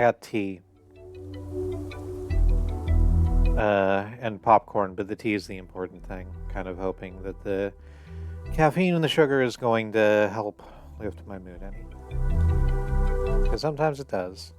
got tea. And popcorn, but the tea is the important thing. Kind of hoping that the caffeine and the sugar is going to help lift my mood any. Because sometimes it does.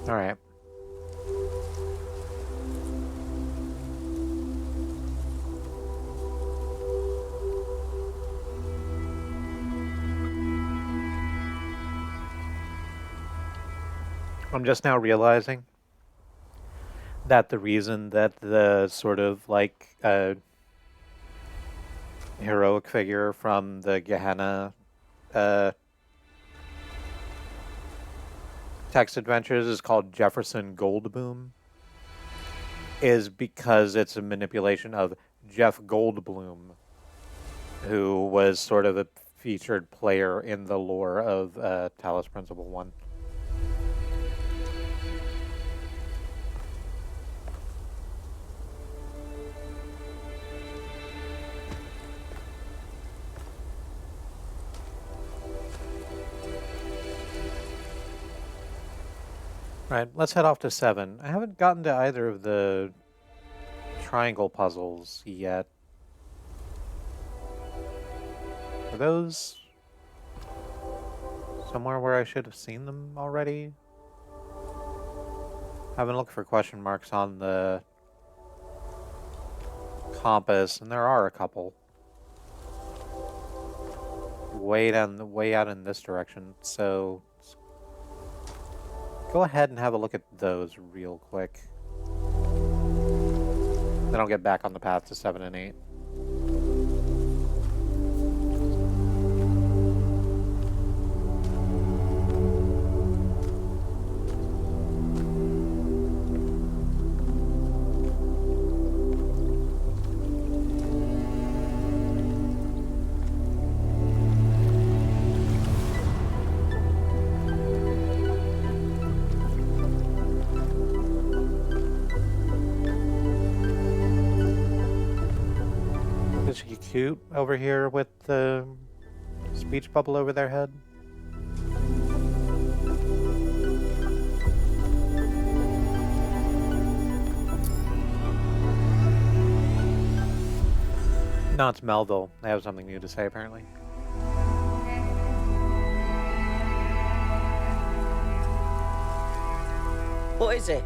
All right. I'm just now realizing that the reason that the sort of like heroic figure from the Gehenna text adventures is called Jefferson Goldboom is because it's a manipulation of Jeff Goldblum, who was sort of a featured player in the lore of Talos Principle 1. Right, let's head off to 7. I haven't gotten to either of the triangle puzzles yet. Are those somewhere where I should have seen them already? I've been looking for question marks on the compass, and there are a couple. Way out in this direction, so go ahead and have a look at those real quick. Then I'll get back on the path to 7 and 8. Cute over here with the speech bubble over their head. No, it's Melville. They have something new to say, apparently. What is it?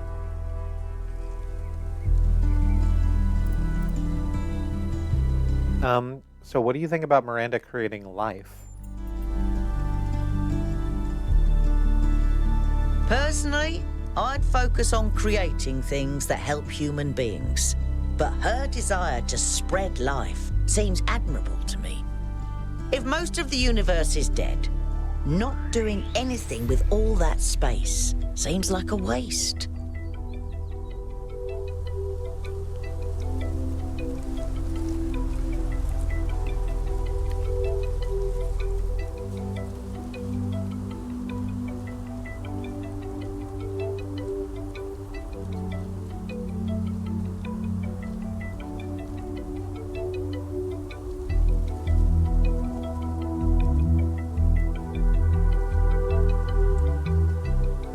So what do you think about Miranda creating life? Personally, I'd focus on creating things that help human beings. But her desire to spread life seems admirable to me. If most of the universe is dead, not doing anything with all that space seems like a waste.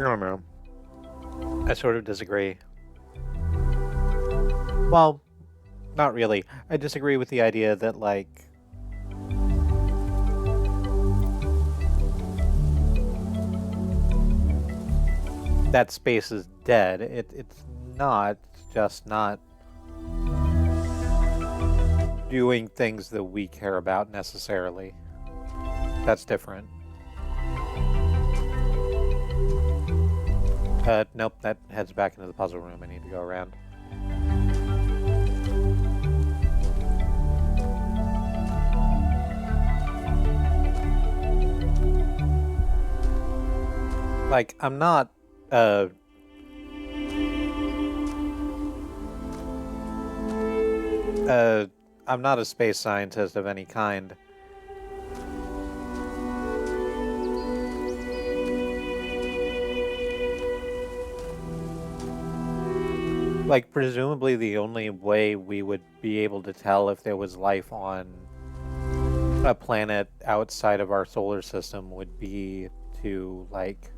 don't know. I sort of disagree. Well, not really. I disagree with the idea that, like, that space is dead. It's not. It's just not doing things that we care about necessarily. That's different. Nope, that heads back into the puzzle room. I need to go around. Like, I'm not, I'm not a space scientist of any kind. Like, presumably the only way we would be able to tell if there was life on a planet outside of our solar system would be to, like,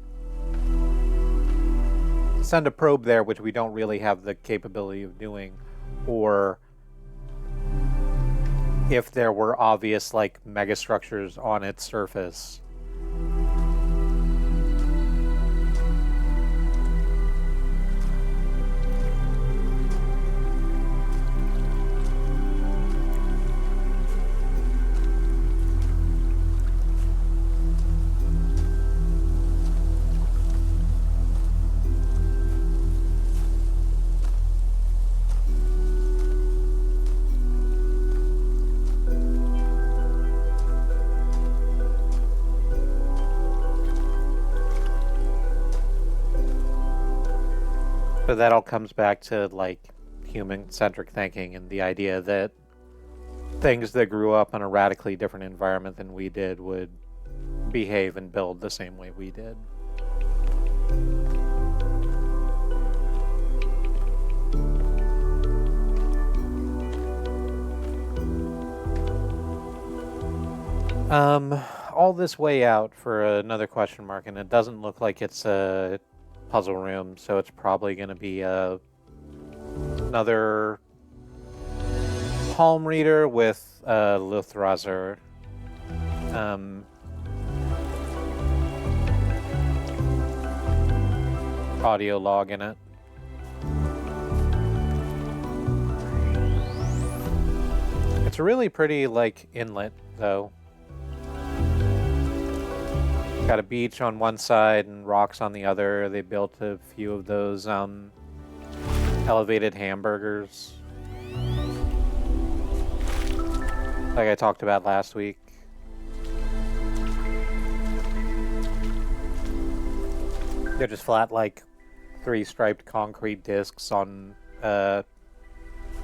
send a probe there, which we don't really have the capability of doing, or if there were obvious, like, megastructures on its surface. But that all comes back to, like, human-centric thinking and the idea that things that grew up in a radically different environment than we did would behave and build the same way we did. All this way out for another question mark, and it doesn't look like it's a puzzle room, so it's probably going to be another palm reader with Luthrazer. Audio log in it. It's a really pretty, like, inlet, though. Got a beach on one side and rocks on the other. They built a few of those elevated hamburgers, like I talked about last week. They're just flat, like, 3 striped concrete discs on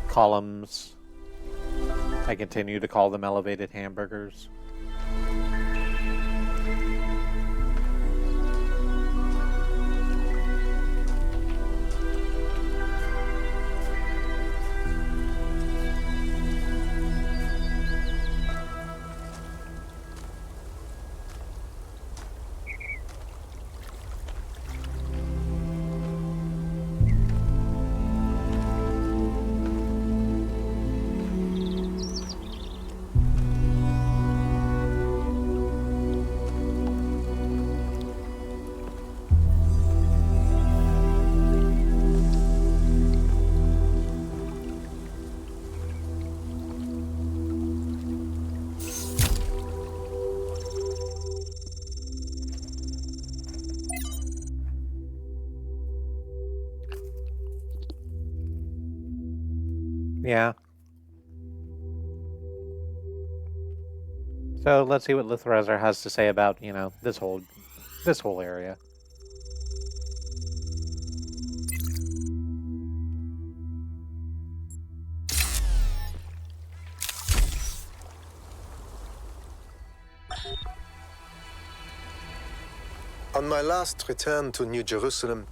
columns. I continue to call them elevated hamburgers. Yeah. So let's see what Luthrazer has to say about, you know, this whole area. On my last return to New Jerusalem,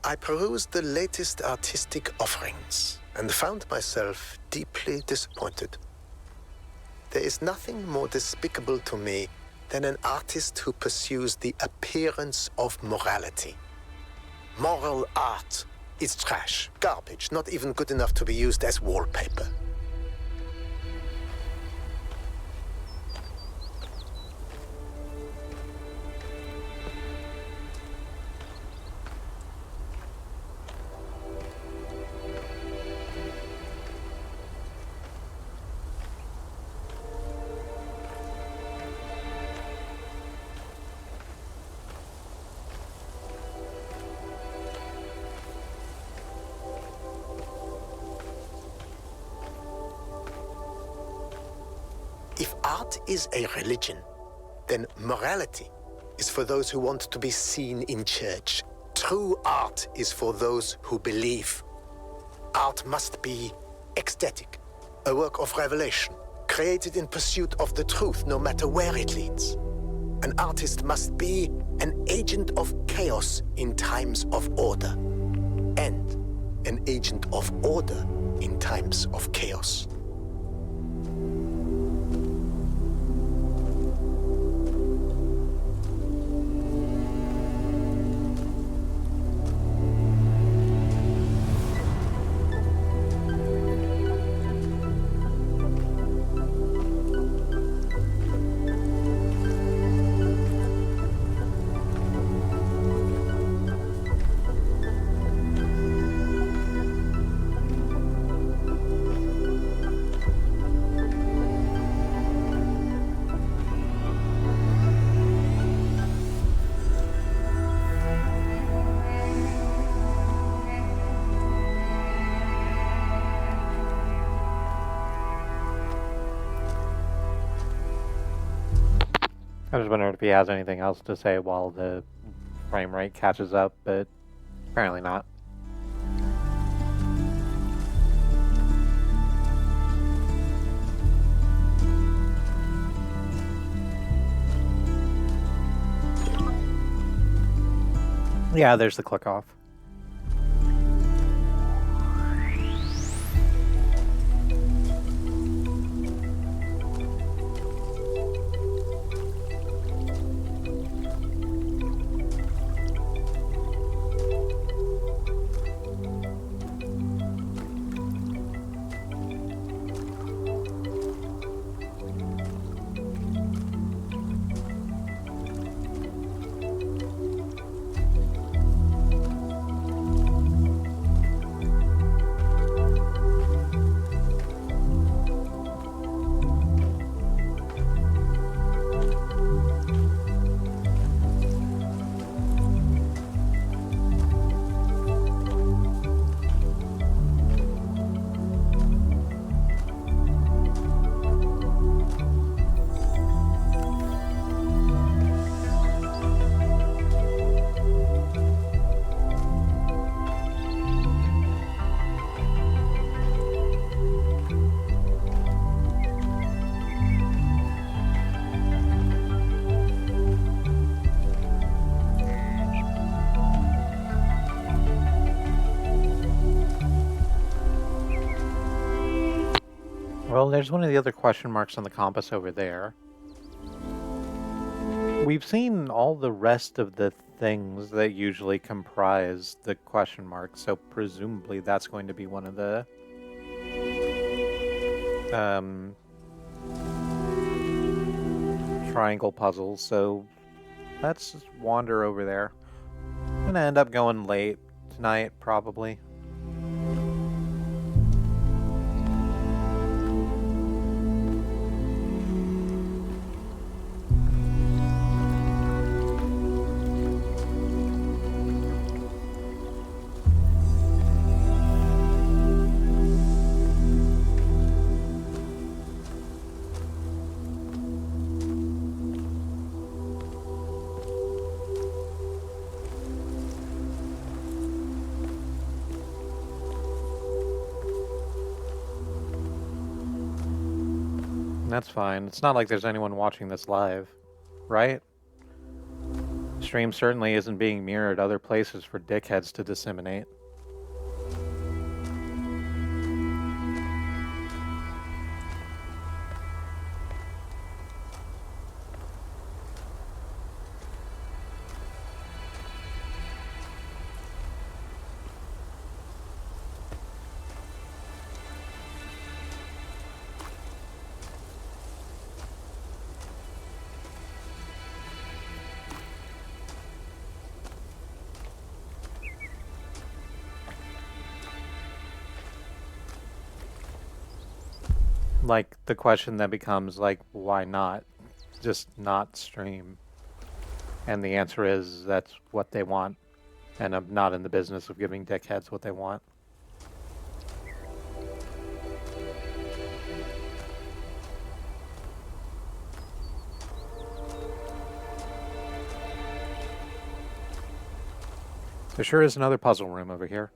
I perused the latest artistic offerings and found myself deeply disappointed. There is nothing more despicable to me than an artist who pursues the appearance of morality. Moral art is trash, garbage, not even good enough to be used as wallpaper. If art is a religion, then morality is for those who want to be seen in church. True art is for those who believe. Art must be ecstatic, a work of revelation, created in pursuit of the truth, no matter where it leads. An artist must be an agent of chaos in times of order, and an agent of order in times of chaos. I was wondering if he has anything else to say while the frame rate catches up, but apparently not. Yeah, there's the click off. Well, there's one of the other question marks on the compass over there. We've seen all the rest of the things that usually comprise the question mark, so presumably that's going to be one of the triangle puzzles, so let's just wander over there. I'm gonna end up going late tonight, probably. That's fine. It's not like there's anyone watching this live, right? Stream certainly isn't being mirrored other places for dickheads to disseminate. Like, the question that becomes, like, why not? Just not stream. And the answer is that's what they want. And I'm not in the business of giving dickheads what they want. There sure is another puzzle room over here.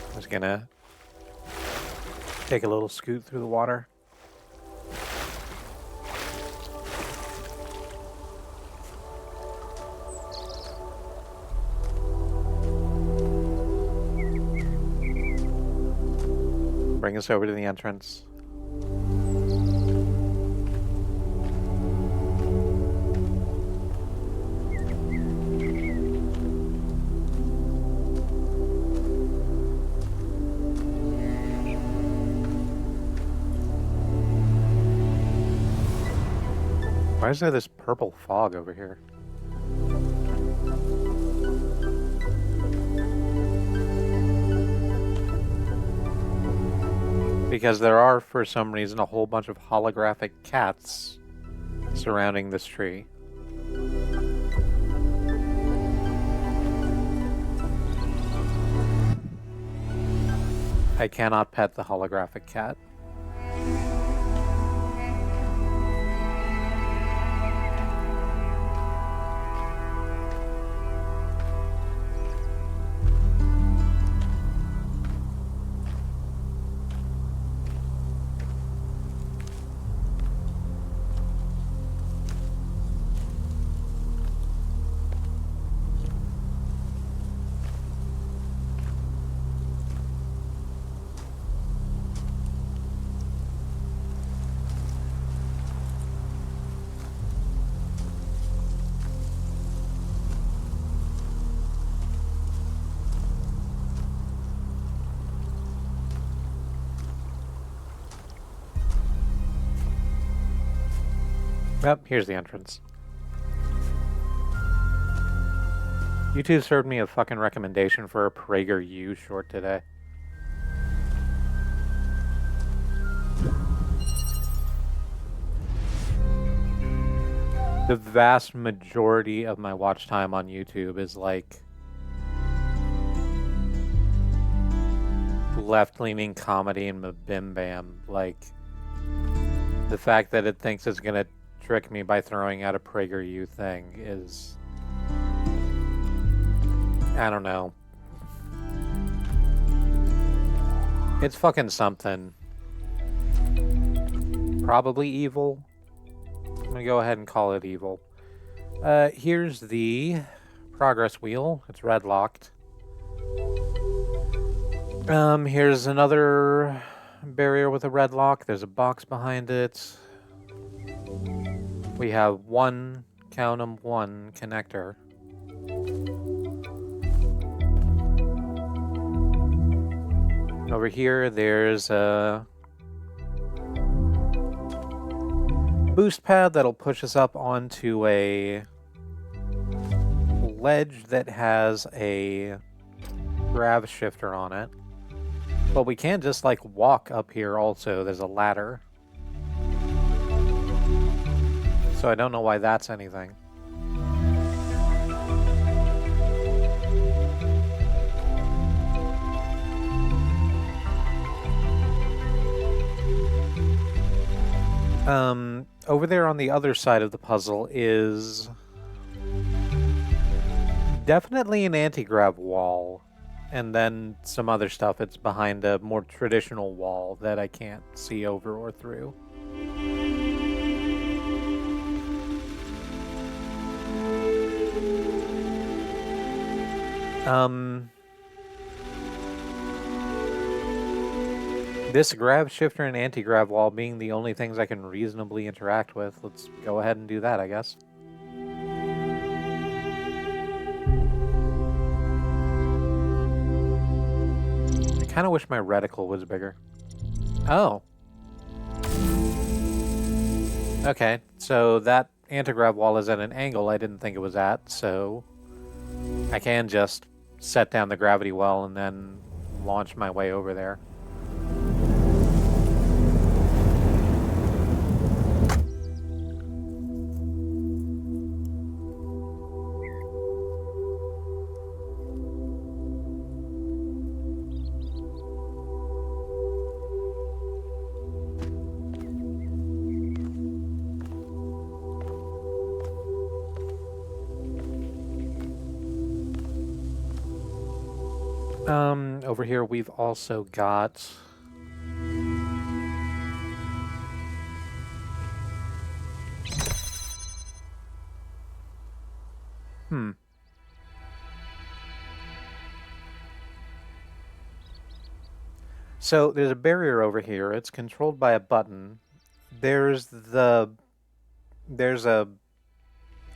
I'm just gonna take a little scoot through the water. Bring us over to the entrance. Why is there this purple fog over here? Because there are, for some reason, a whole bunch of holographic cats surrounding this tree. I cannot pet the holographic cat. Yep, here's the entrance. YouTube served me a fucking recommendation for a PragerU short today. The vast majority of my watch time on YouTube is like left-leaning comedy and bim bam. Like, the fact that it thinks it's gonna trick me by throwing out a PragerU thing is, I don't know. It's fucking something. Probably evil. I'm gonna go ahead and call it evil. Here's the progress wheel. It's red locked. Here's another barrier with a red lock. There's a box behind it. We have one, count 'em, one connector. Over here, there's a boost pad that'll push us up onto a ledge that has a grav shifter on it. But we can't just like walk up here also. There's a ladder. So I don't know why that's anything. Over there on the other side of the puzzle is definitely an anti-grav wall. And then some other stuff. It's behind a more traditional wall that I can't see over or through. This grav shifter and anti-grav wall being the only things I can reasonably interact with, let's go ahead and do that, I guess. I kind of wish my reticle was bigger. Oh. Okay, so that anti-grav wall is at an angle I didn't think it was at, so I can just set down the gravity well and then launch my way over there. Over here we've also got So there's a barrier over here. It's controlled by a button. There's a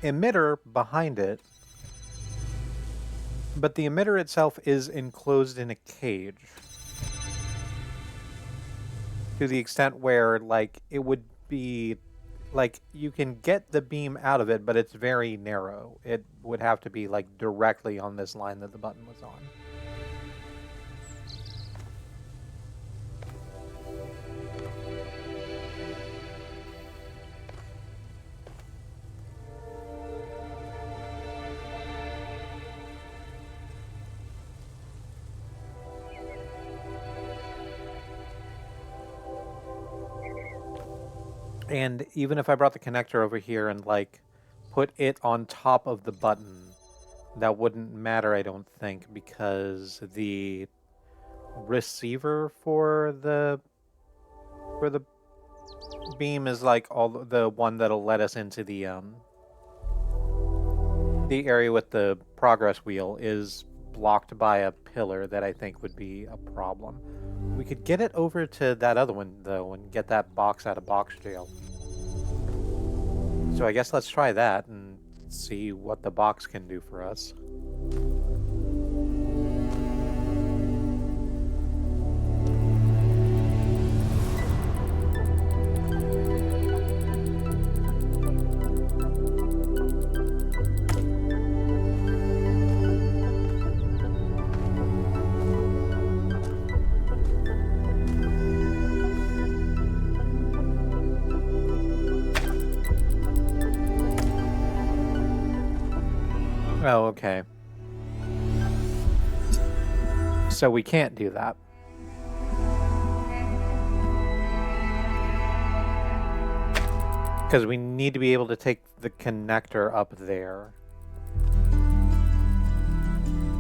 emitter behind it, but the emitter itself is enclosed in a cage. To the extent where, like, it would be, like, you can get the beam out of it, but it's very narrow. It would have to be, like, directly on this line that the button was on. And even if I brought the connector over here and, like, put it on top of the button, that wouldn't matter, I don't think, because the receiver for the beam is, like, all the one that'll let us into the area with the progress wheel is blocked by a pillar that I think would be a problem. We could get it over to that other one, though, and get that box out of box jail. So I guess let's try that and see what the box can do for us. Oh, okay. So we can't do that. Because we need to be able to take the connector up there.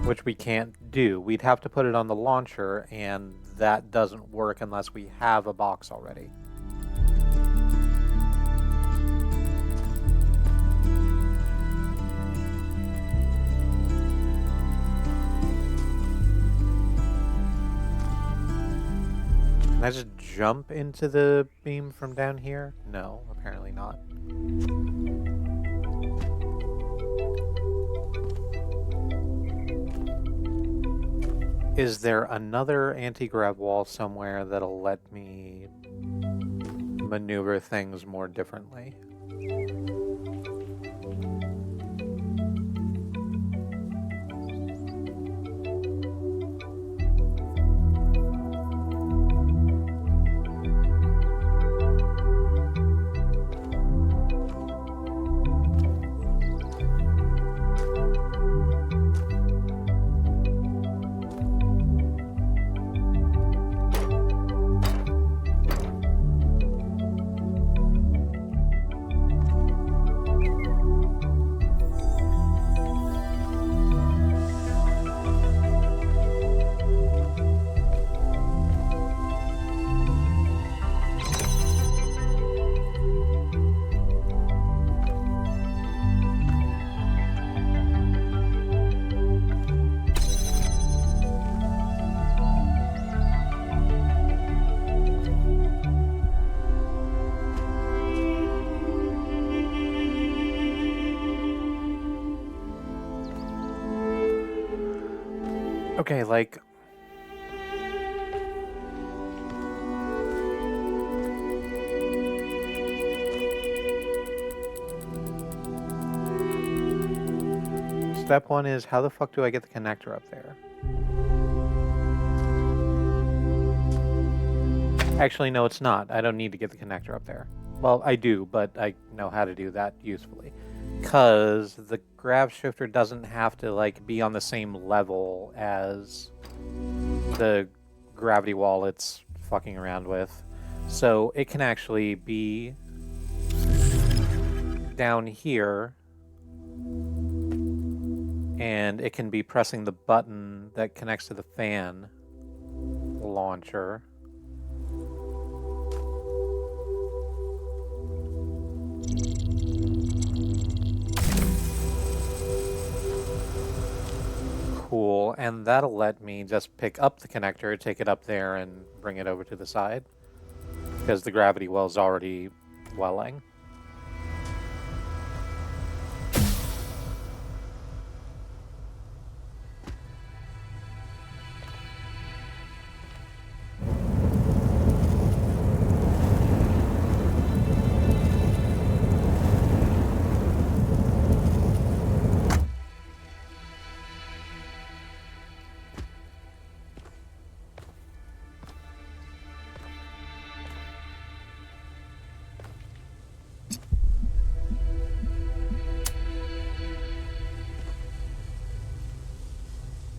Which we can't do. We'd have to put it on the launcher, and that doesn't work unless we have a box already. Can I just jump into the beam from down here? No, apparently not. Is there another anti-grav wall somewhere that'll let me maneuver things more differently? Okay, like... Step one is, how the fuck do I get the connector up there? Actually, no, it's not. I don't need to get the connector up there. Well, I do, but I know how to do that usefully. Because the grav shifter doesn't have to, like, be on the same level as the gravity wall it's fucking around with. So it can actually be down here, and it can be pressing the button that connects to the fan launcher. Cool, and that'll let me just pick up the connector, take it up there, and bring it over to the side. Because the gravity well's already welling.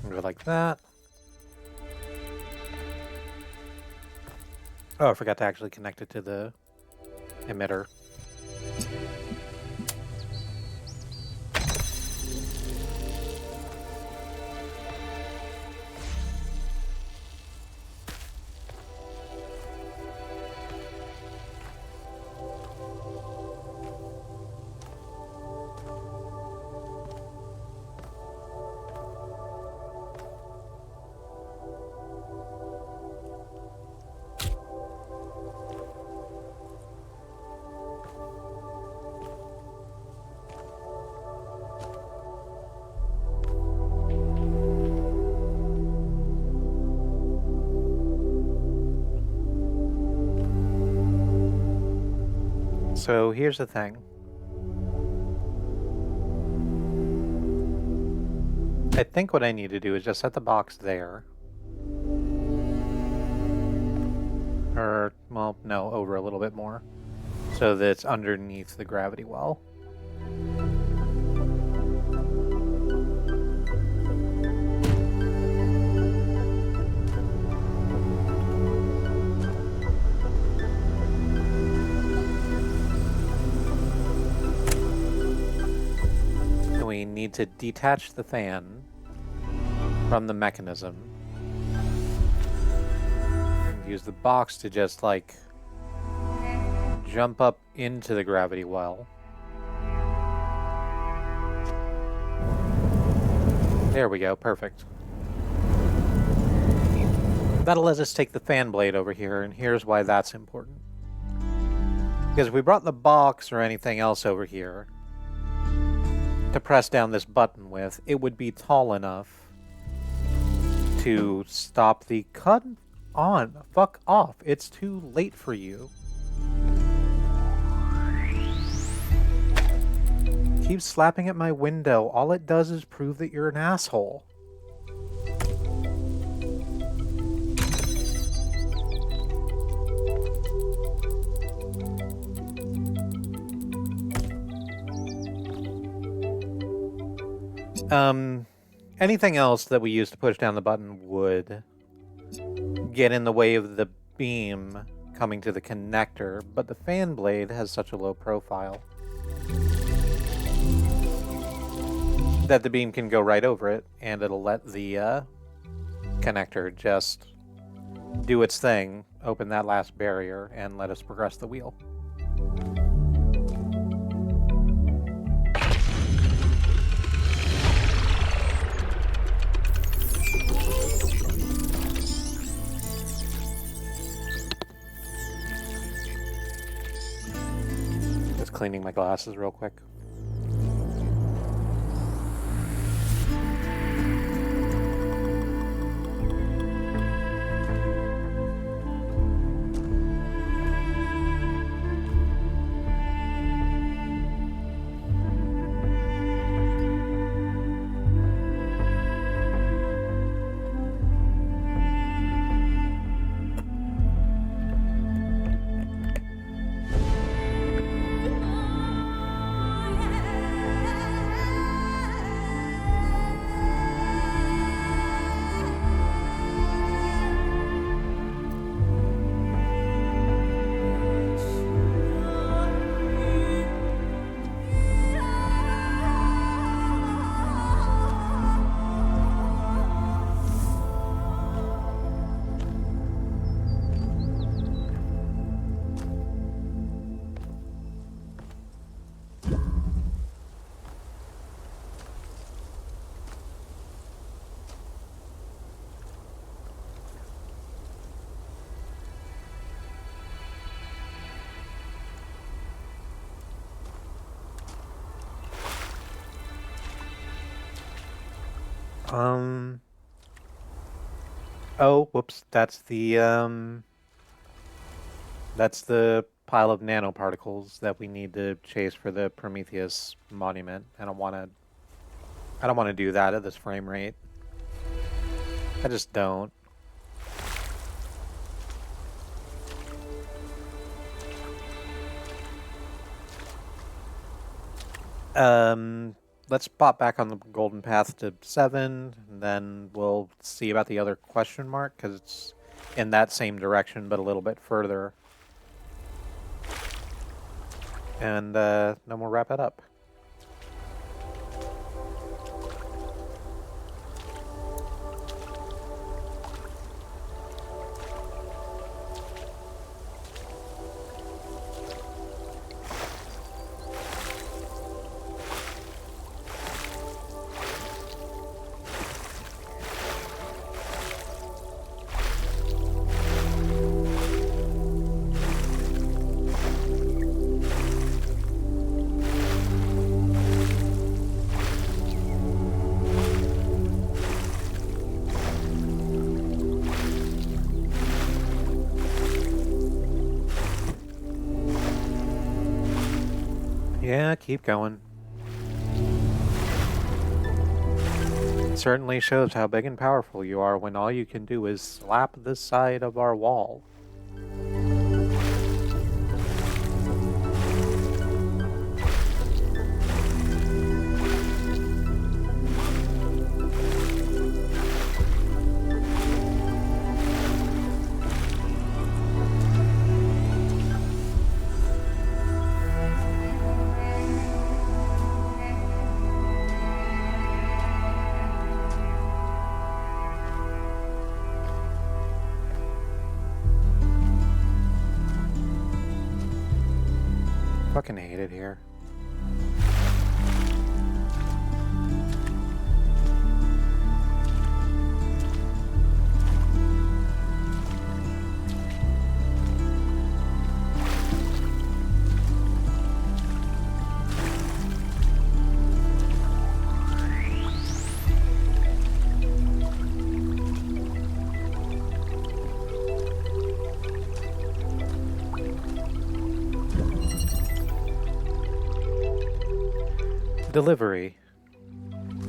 Go like that. Oh, I forgot to actually connect it to the emitter. So here's the thing. I think what I need to do is just set the box there. Or, well, no, over a little bit more. So that it's underneath the gravity well. We need to detach the fan from the mechanism and use the box to just, like, jump up into the gravity well. There we go, perfect. That'll let us take the fan blade over here, and here's why that's important. Because if we brought the box or anything else over here to press down this button with, it would be tall enough to stop the cut on. Fuck off. It's too late for you. Keep slapping at my window. All it does is prove that you're an asshole. Anything else that we use to push down the button would get in the way of the beam coming to the connector, but the fan blade has such a low profile that the beam can go right over it, and it'll let the connector just do its thing, open that last barrier, and let us progress the wheel. Cleaning my glasses real quick. Oh, whoops. That's the pile of nanoparticles that we need to chase for the Prometheus monument. I don't want to do that at this frame rate. I just don't. Let's pop back on the golden path to 7, and then we'll see about the other question mark, because it's in that same direction, but a little bit further. And then we'll wrap it up. Yeah, keep going. It certainly shows how big and powerful you are when all you can do is slap the side of our wall. Fucking hate it here. Delivery.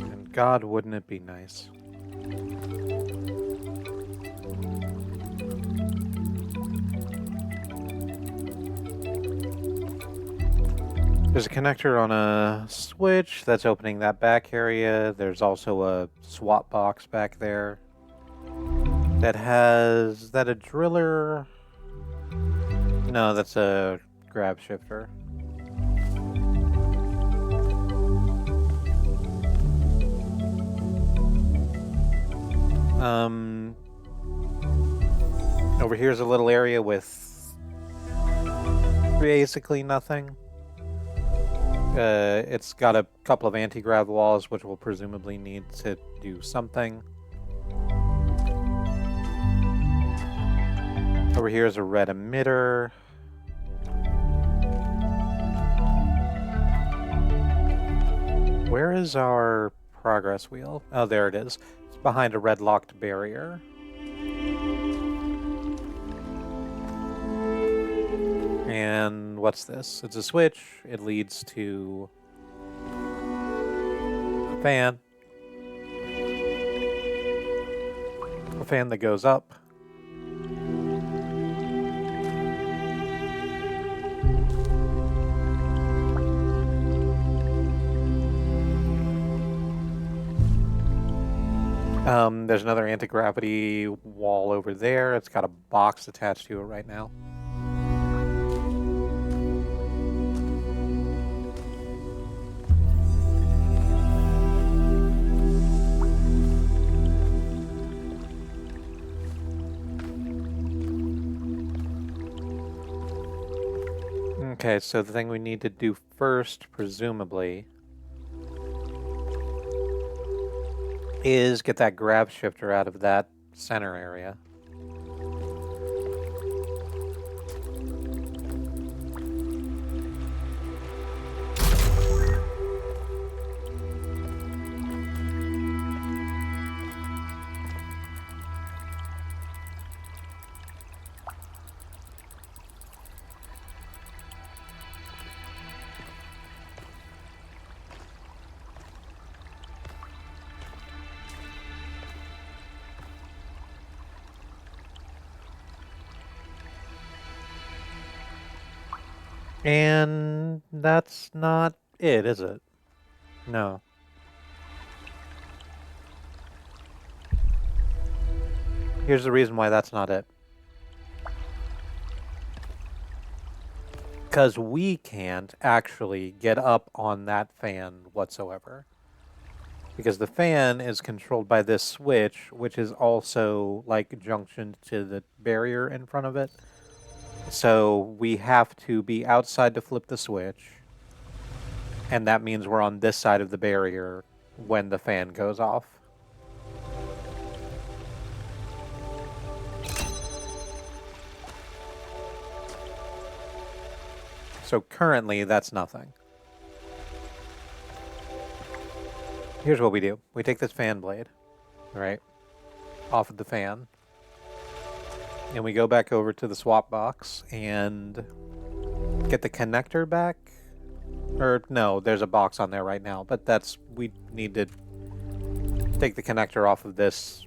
And God, wouldn't it be nice? There's a connector on a switch that's opening that back area. There's also a swap box back there that has... Is that a driller? No, that's a grab shifter. Over here's a little area with basically nothing. It's got a couple of anti-grav walls, which we'll presumably need to do something. Over here is a red emitter. Where is our progress wheel? Oh, there it is. It's behind a red locked barrier. And what's this? It's a switch. It leads to a fan. A fan that goes up. There's another anti-gravity wall over there. It's got a box attached to it right now. Okay, so the thing we need to do first, presumably, is get that grab shifter out of that center area. And that's not it, is it? No. Here's the reason why that's not it. Because we can't actually get up on that fan whatsoever. Because the fan is controlled by this switch, which is also like junctioned to the barrier in front of it. So we have to be outside to flip the switch. And that means we're on this side of the barrier when the fan goes off. So currently, that's nothing. Here's what we do. We take this fan blade, right, off of the fan, and we go back over to the swap box and get the connector back. Or, no, there's a box on there right now, but we need to take the connector off of this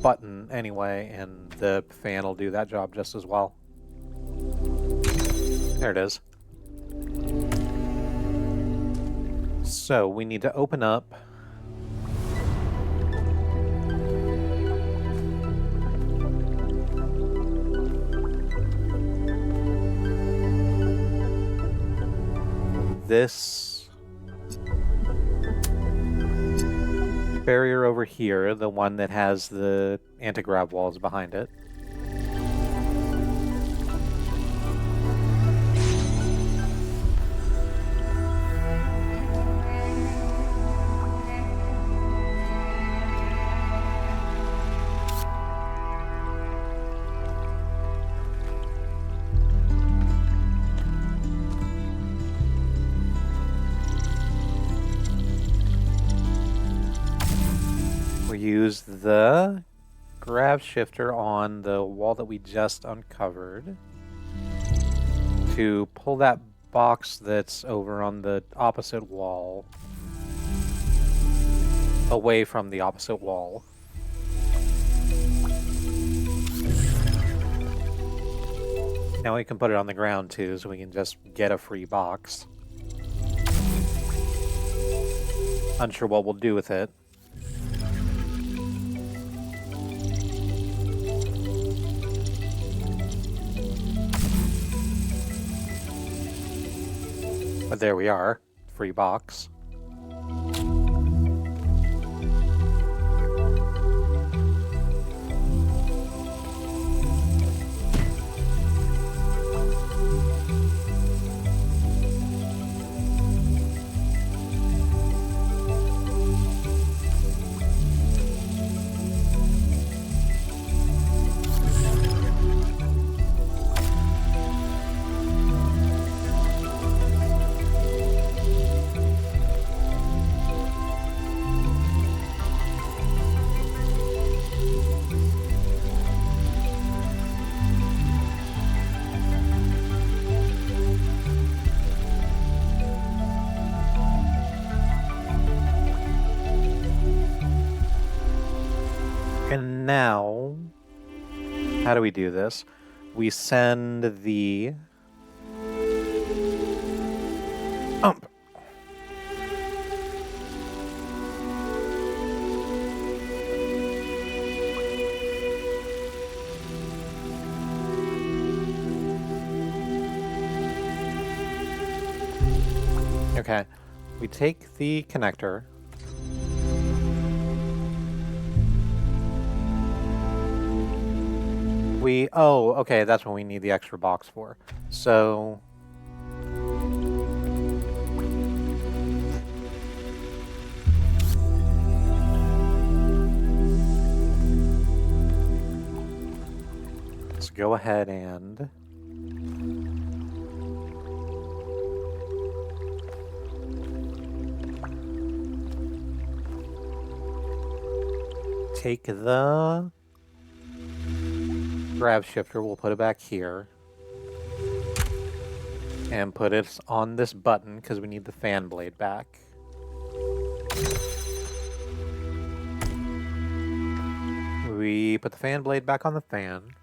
button anyway, and the fan will do that job just as well. There it is. So we need to open up this barrier over here, the one that has the anti-grav walls behind it. We use the grav shifter on the wall that we just uncovered to pull that box that's over on the opposite wall away from the opposite wall. Now we can put it on the ground too, so we can just get a free box. Unsure what we'll do with it. But there we are, free box. And now, how do we do this? We send the ump. Okay, we take the connector. Oh, okay, that's what we need the extra box for. So, let's go ahead and take the grav shifter, we'll put it back here, and put it on this button because we need the fan blade back. We put the fan blade back on the fan.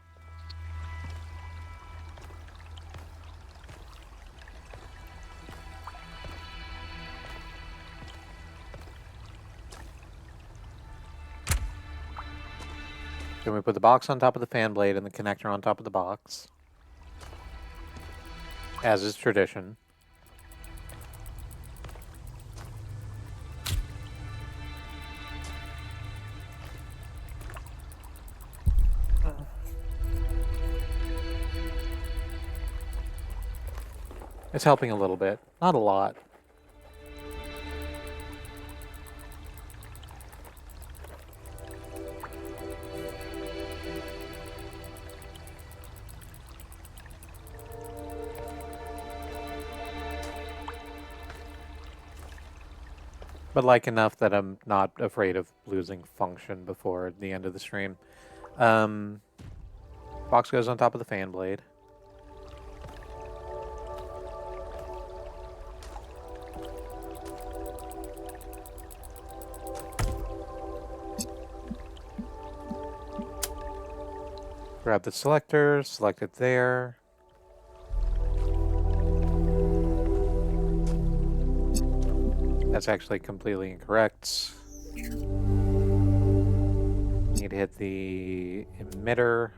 Then we put the box on top of the fan blade and the connector on top of the box, as is tradition. It's helping a little bit, not a lot. But like enough that I'm not afraid of losing function before the end of the stream. Box goes on top of the fan blade. Grab the selector, select it there. That's actually completely incorrect. Need to hit the emitter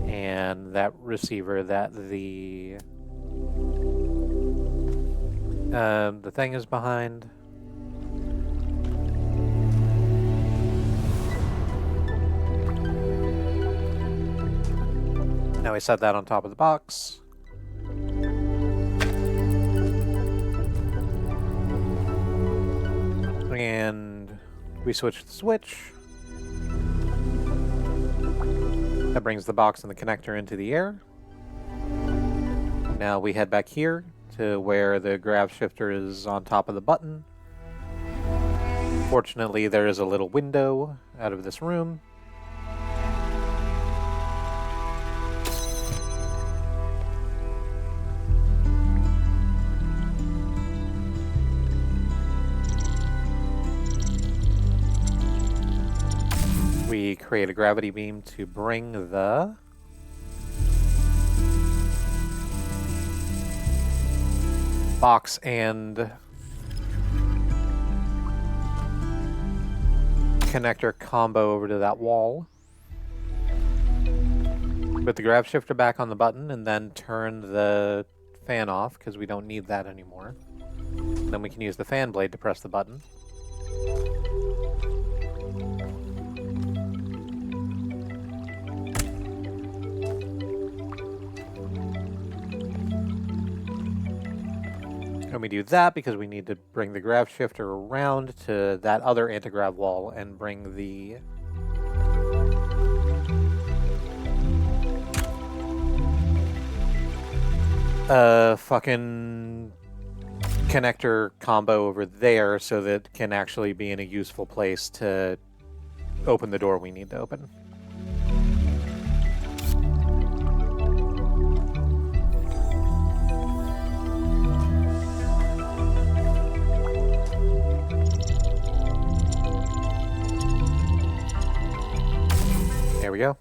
and that receiver that the thing is behind. Now we set that on top of the box. And we switch the switch. That brings the box and the connector into the air. Now we head back here to where the grav shifter is on top of the button. Fortunately, there is a little window out of this room. We create a gravity beam to bring the box and connector combo over to that wall. Put the grav shifter back on the button and then turn the fan off because we don't need that anymore. Then we can use the fan blade to press the button. And we do that because we need to bring the grav shifter around to that other anti-grav wall and bring the fucking connector combo over there so that it can actually be in a useful place to open the door we need to open. There we go.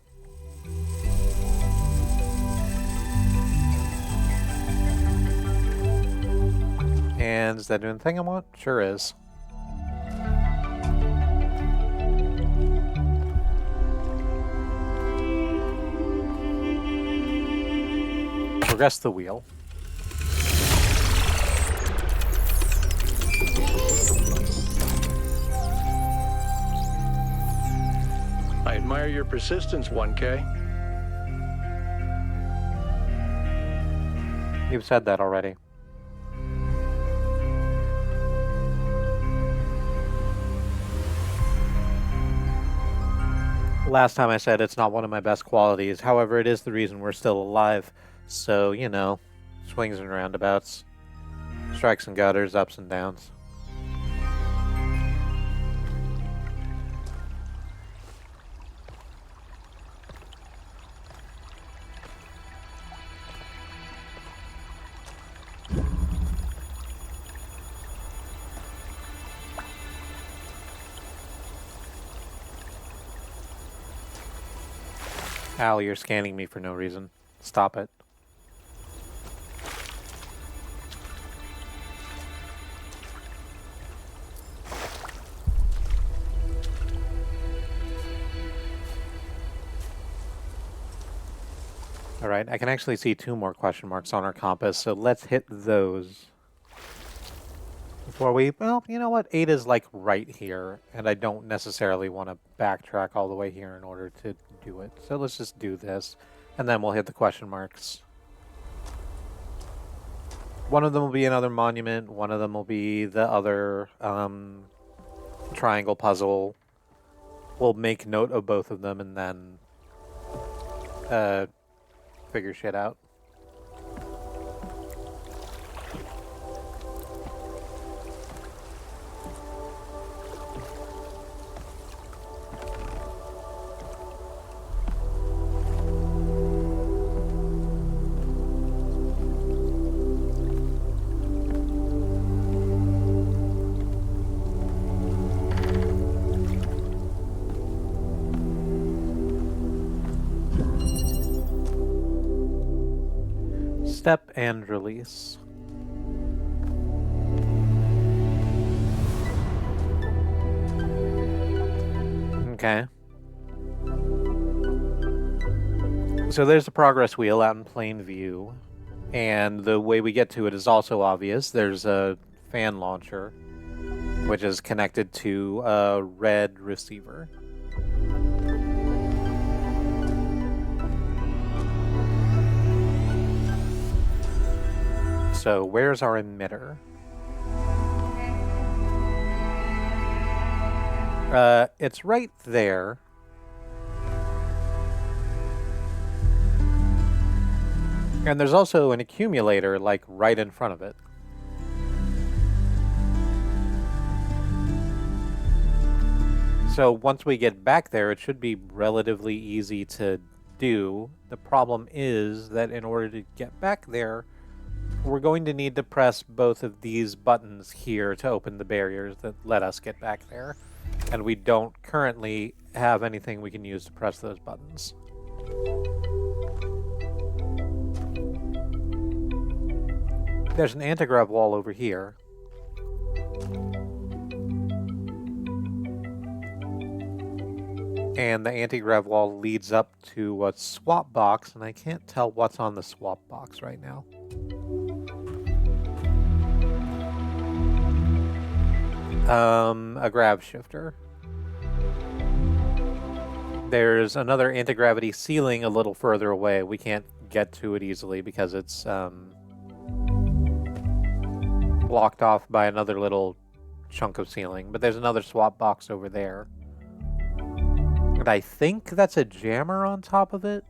And is that doing the thing I want? Sure is. Progress the wheel. I admire your persistence, 1K. You've said that already. Last time I said it's not one of my best qualities. However, it is the reason we're still alive. So, you know, swings and roundabouts, strikes and gutters, ups and downs. Al, you're scanning me for no reason. Stop it. All right, I can actually see 2 more question marks on our compass, so let's hit those. Before we, well, you know what? 8 is like right here, and I don't necessarily want to backtrack all the way here in order to do it. So let's just do this, and then we'll hit the question marks. One of them will be another monument, one of them will be the other triangle puzzle. We'll make note of both of them and then figure shit out. Step and release. Okay. So there's the progress wheel out in plain view, and the way we get to it is also obvious. There's a fan launcher, which is connected to a red receiver. So where's our emitter? It's right there. And there's also an accumulator, like, right in front of it. So once we get back there, it should be relatively easy to do. The problem is that in order to get back there, we're going to need to press both of these buttons here to open the barriers that let us get back there. And we don't currently have anything we can use to press those buttons. There's an anti-grav wall over here. And the anti-grav wall leads up to a swap box, and I can't tell what's on the swap box right now. A grav shifter. There's another anti-gravity ceiling a little further away. We can't get to it easily because it's blocked off by another little chunk of ceiling. But there's another swap box over there. And I think that's a jammer on top of it.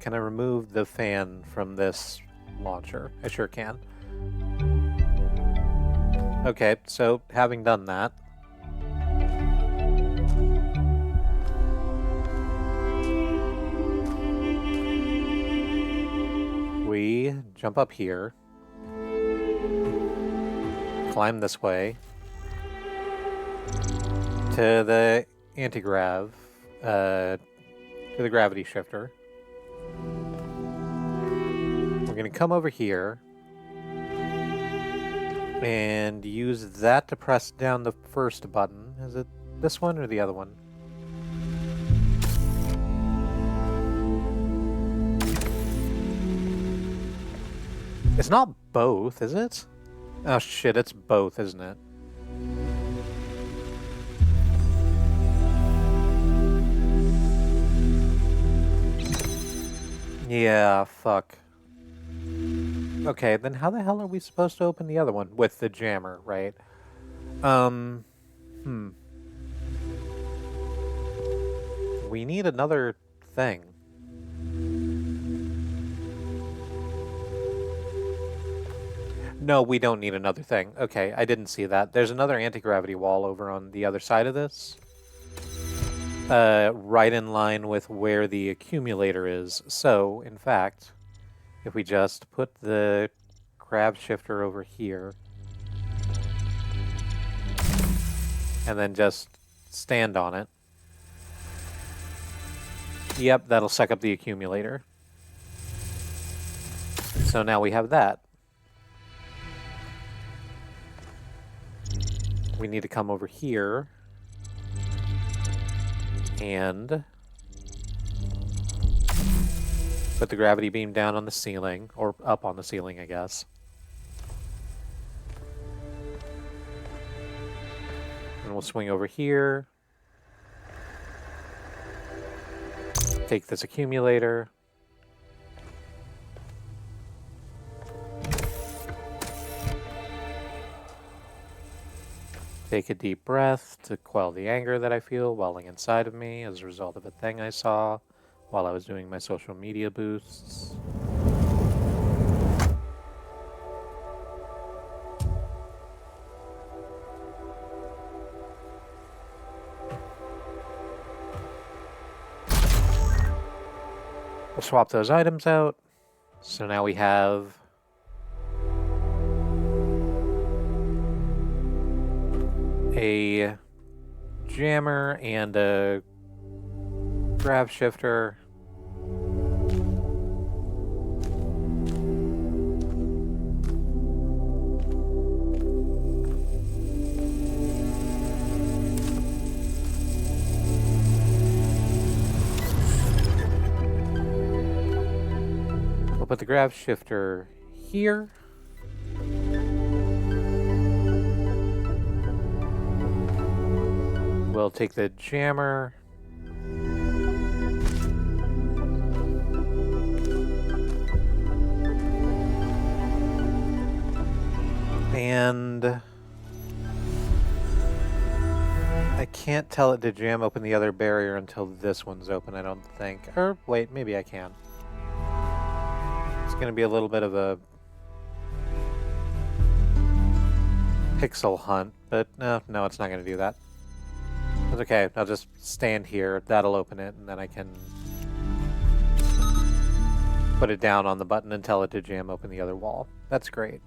Can I remove the fan from this launcher? I sure can. Okay, so having done that, we jump up here, climb this way to the anti-grav, to the gravity shifter. We're going to come over here and use that to press down the first button. Is it this one or the other one? It's not both, is it? Oh shit, it's both, isn't it? Yeah, fuck. Okay, then how the hell are we supposed to open the other one? With the jammer, right? We need another thing. No, we don't need another thing. Okay, I didn't see that. There's another anti-gravity wall over on the other side of this. Right in line with where the accumulator is. So, in fact, if we just put the grav shifter over here, and then just stand on it. Yep, that'll suck up the accumulator. So now we have that. we need to come over here and put the gravity beam down on the ceiling, or up on the ceiling, I guess. And we'll swing over here. Take this accumulator. Take a deep breath to quell the anger that I feel welling inside of me as a result of a thing I saw while I was doing my social media boosts. We'll swap those items out. So now we have a jammer and a grav shifter. We'll put the grav shifter here. We'll take the jammer. And I can't tell it to jam open the other barrier until this one's open, I don't think. Or wait, maybe I can. It's going to be a little bit of a pixel hunt, but no, it's not going to do that. It's okay, I'll just stand here, that'll open it, and then I can put it down on the button and tell it to jam open the other wall. That's great.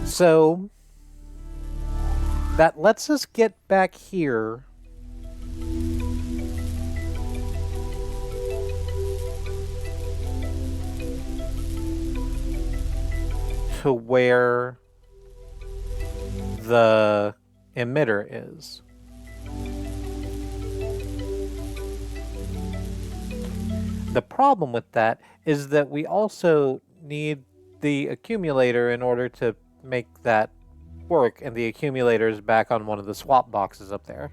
So, that lets us get back here to where the emitter is. The problem with that is that we also need the accumulator in order to make that work, and the accumulator is back on one of the swap boxes up there.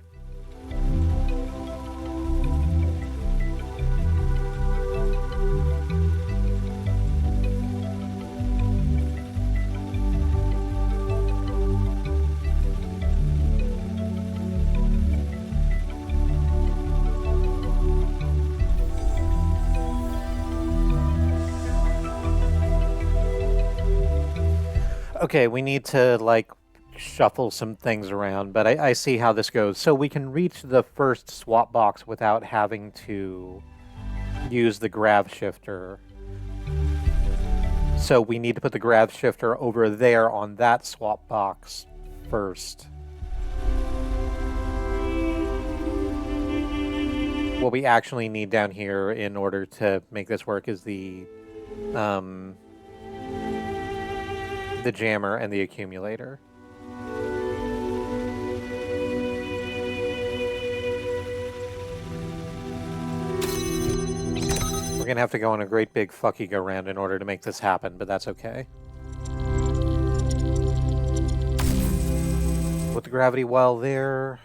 Okay, we need to, like, shuffle some things around, but I see how this goes. So we can reach the first swap box without having to use the grav shifter. So we need to put the grav shifter over there on that swap box first. What we actually need down here in order to make this work is the jammer and the accumulator. We're gonna have to go on a great big fucky go round in order to make this happen, but that's okay. Put the gravity well there.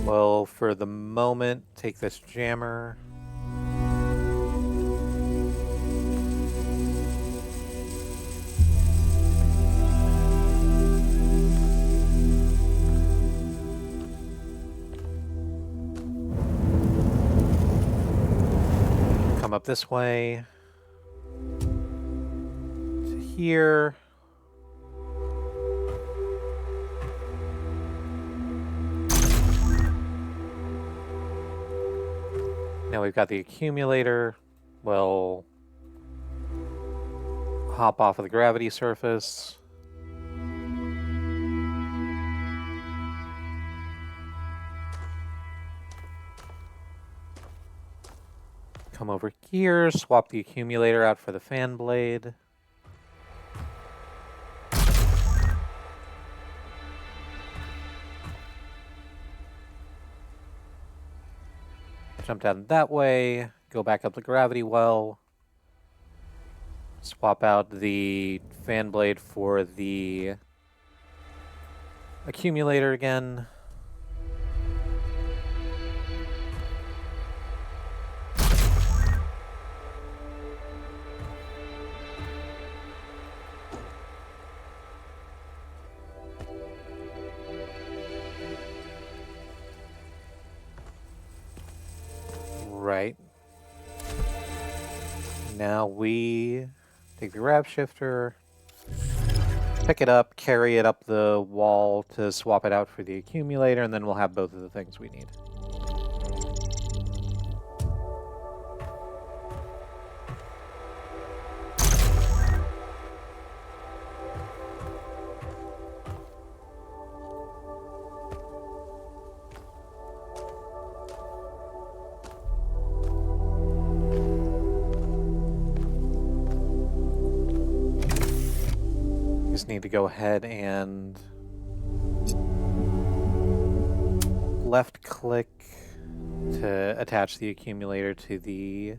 Well, for the moment, take this jammer. Up this way to here. Now we've got the accumulator. We'll hop off of the gravity surface. Come over here, swap the accumulator out for the fan blade. Jump down that way, go back up the gravity well. Swap out the fan blade for the accumulator again. Right. Now we take the grav shifter, pick it up, carry it up the wall to swap it out for the accumulator, and then we'll have both of the things we need. Just need to go ahead and left click to attach the accumulator to the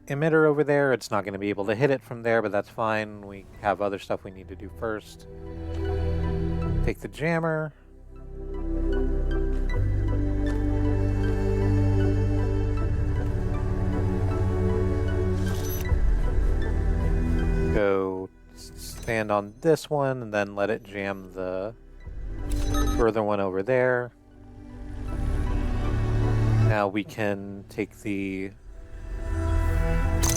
emitter over there. It's not going to be able to hit it from there, but that's fine. We have other stuff we need to do first. Take the jammer. Go stand on this one and then let it jam the further one over there. Now we can take the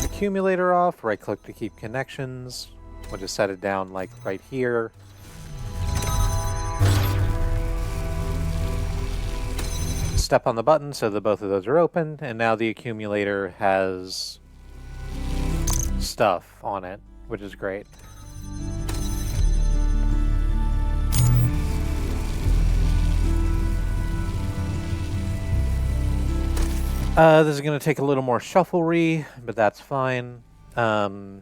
accumulator off, right click to keep connections. We'll just set it down like right here. Step on the button so that both of those are open, and now the accumulator has stuff on it, which is great. This is going to take a little more shufflery, but that's fine. Go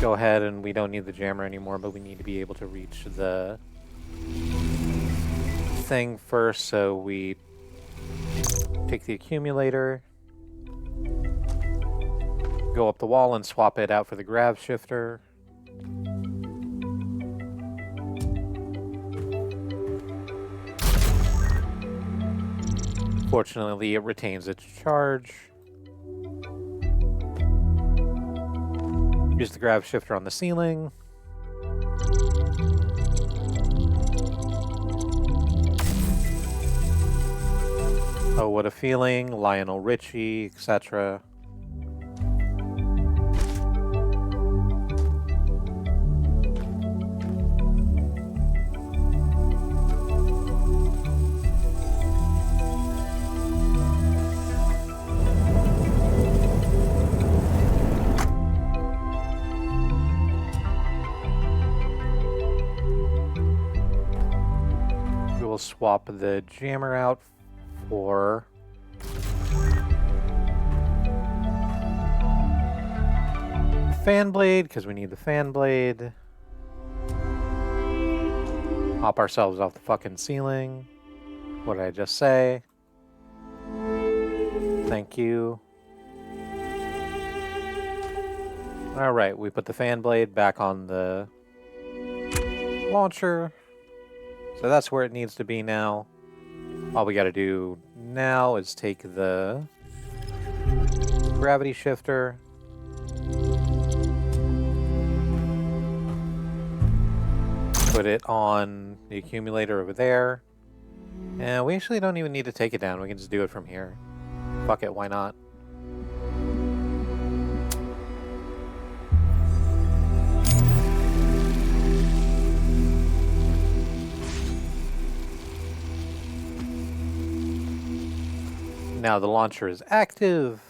ahead, and we don't need the jammer anymore, but we need to be able to reach the thing first, so we take the accumulator, go up the wall and swap it out for the grav shifter. Fortunately, it retains its charge. Use the grav shifter on the ceiling. Oh, what a feeling, Lionel Richie, etc. We will swap the jammer out for fan blade, because we need the fan blade. Hop ourselves off the fucking ceiling. What did I just say? Thank you. Alright, we put the fan blade back on the launcher. So that's where it needs to be now. All we gotta do now is take the gravity shifter, put it on the accumulator over there, and we actually don't even need to take it down. We can just do it from here. Fuck it, why not? Now the launcher is active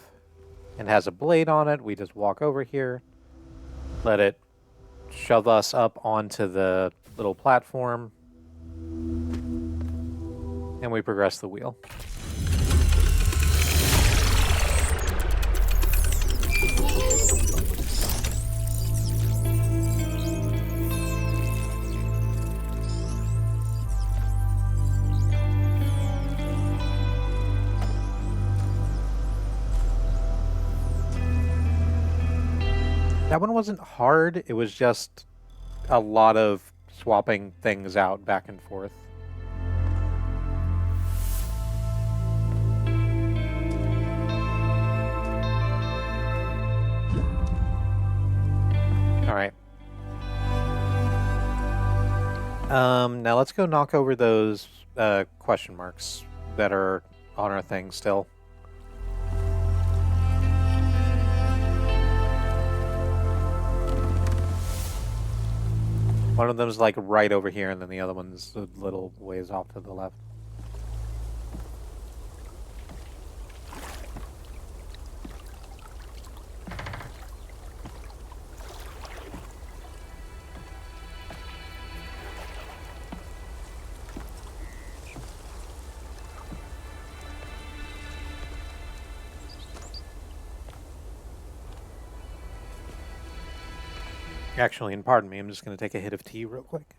and has a blade on it. We just walk over here, let it shove us up onto the little platform. And we progress the wheel. That one wasn't hard, it was just a lot of swapping things out back and forth. Alright. Now let's go knock over those question marks that are on our thing still. One of them's like right over here, and then the other one's a little ways off to the left. Actually, and pardon me, I'm just going to take a hit of tea real quick.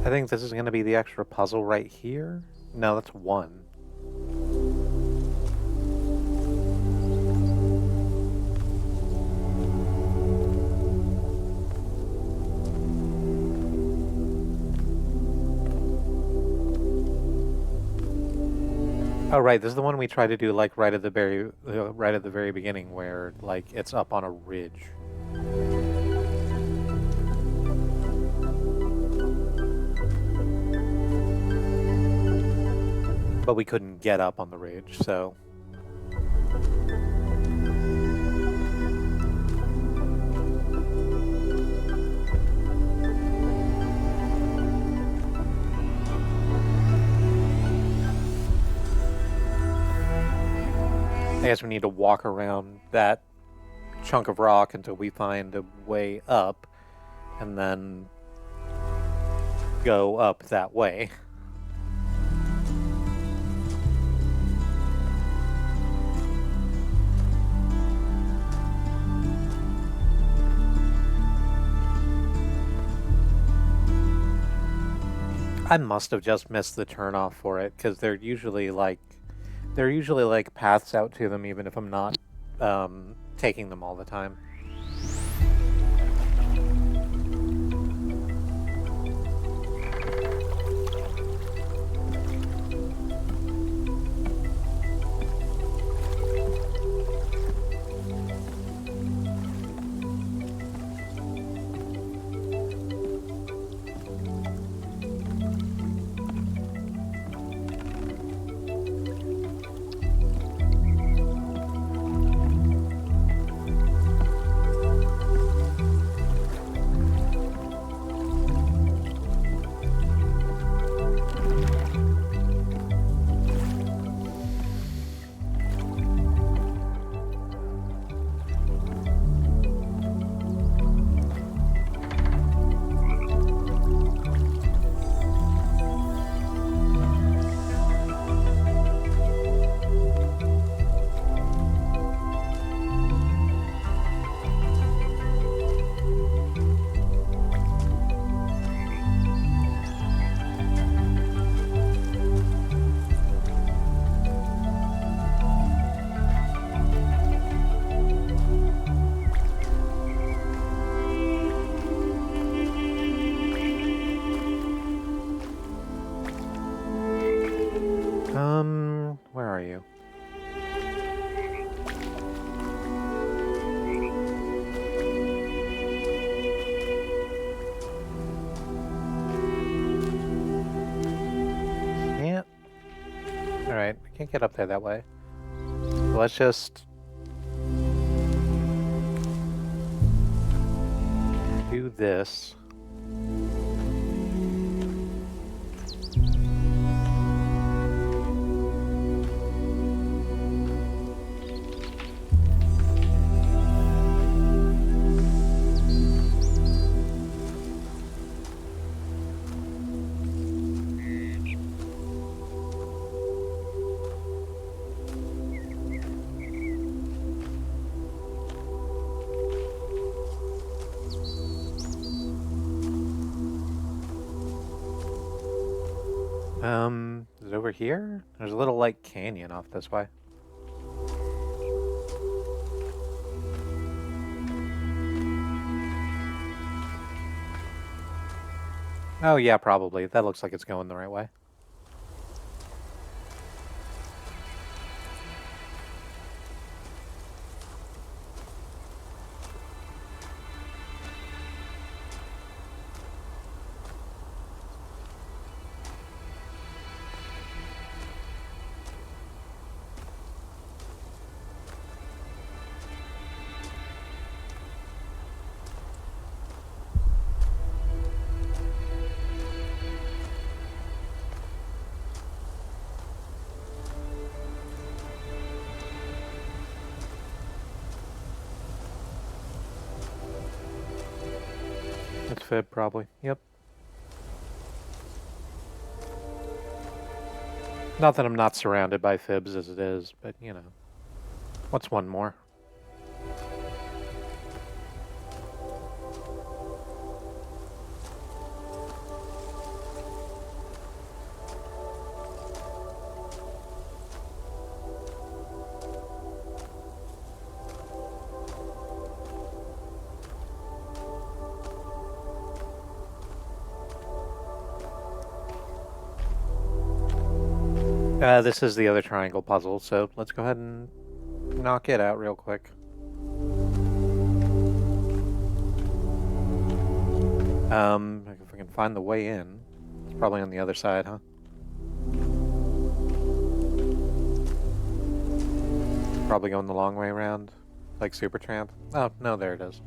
I think this is going to be the extra puzzle right here. No, that's one. Oh right, this is the one we tried to do like right at the very beginning, where like it's up on a ridge. But we couldn't get up on the ridge, so. I guess we need to walk around that chunk of rock until we find a way up, and then go up that way. I must have just missed the turnoff for it, because they're usually like paths out to them, even if I'm not taking them all the time. Where are you? Can't. Alright, I can't get up there that way. So let's just do this. Is it over here? There's a little, like, canyon off this way. Oh, yeah, probably. That looks like it's going the right way. It's fib, probably. Yep. Not that I'm not surrounded by fibs as it is, but, you know. What's one more? This is the other triangle puzzle, so let's go ahead and knock it out real quick. If we can find the way in. It's probably on the other side, huh? Probably going the long way around, like Supertramp. Oh, no, there it is.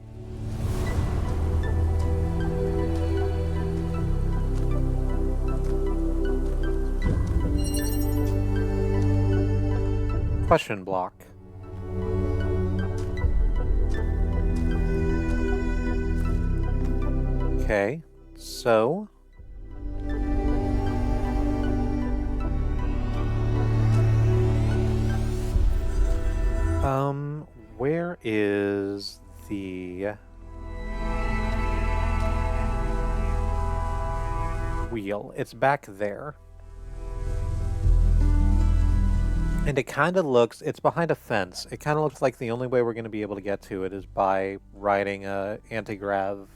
Question block. Okay, so where is the wheel? It's back there. And it kind of looks, it's behind a fence. It kind of looks like the only way we're going to be able to get to it is by riding a anti-grav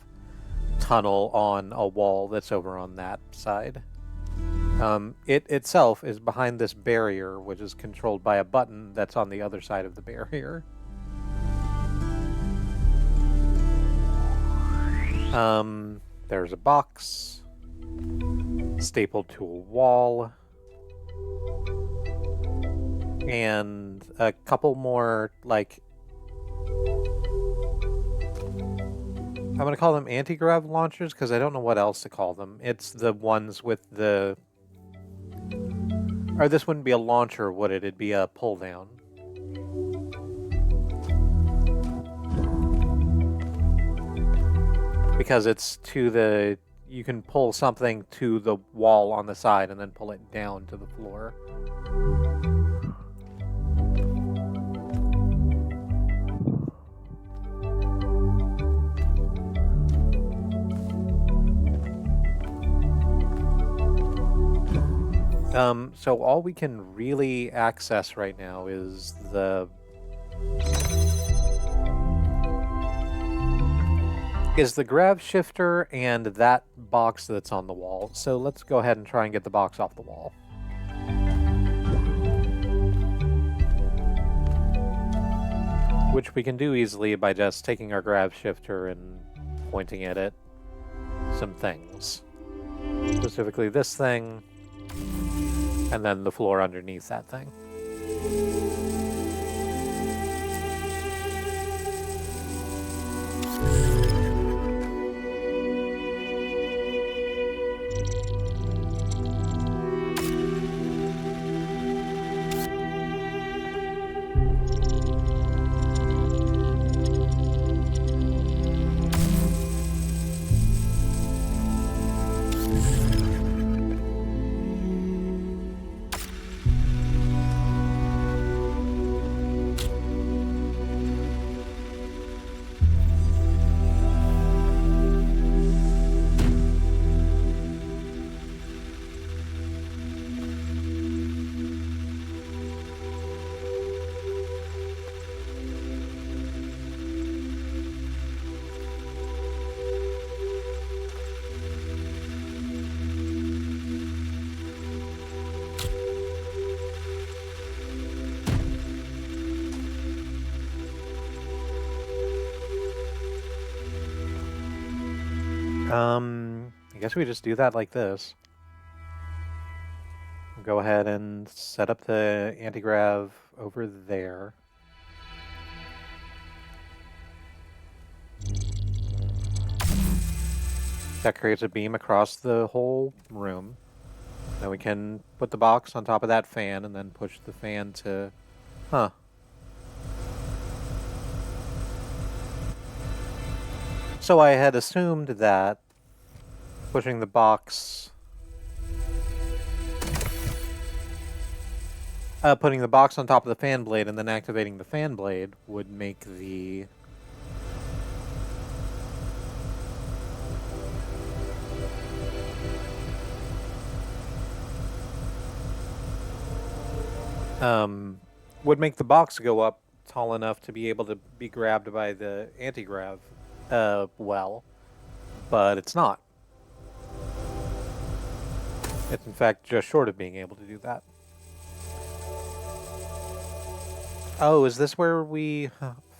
tunnel on a wall that's over on that side. It itself is behind this barrier, which is controlled by a button that's on the other side of the barrier. There's a box stapled to a wall. And a couple more, like, I'm going to call them anti-grav launchers because I don't know what else to call them. It's the ones with the... Or this wouldn't be a launcher, would it? It'd be a pull-down. Because it's to the... You can pull something to the wall on the side and then pull it down to the floor. So all we can really access right now is the grav shifter and that box that's on the wall. So let's go ahead and try and get the box off the wall. which we can do easily by just taking our grav shifter and pointing it at some things. Specifically this thing, and then the floor underneath that thing. I guess we just do that like this. Go ahead and set up the anti-grav over there. That creates a beam across the whole room. Then we can put the box on top of that fan and then push the fan to... Huh. So I had assumed that pushing the box... putting the box on top of the fan blade and then activating the fan blade would make the... would make the box go up tall enough to be able to be grabbed by the anti-grav well, but it's not. It's in fact just short of being able to do that. Oh, is this where we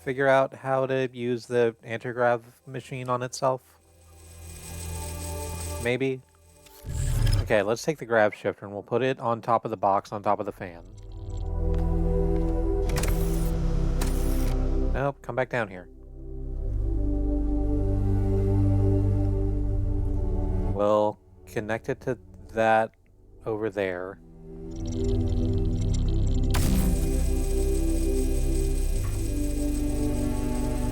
figure out how to use the anti-grav machine on itself? Maybe? Okay, let's take the grav shifter and we'll put it on top of the box on top of the fan. Nope, come back down here. We'll connect it to that over there.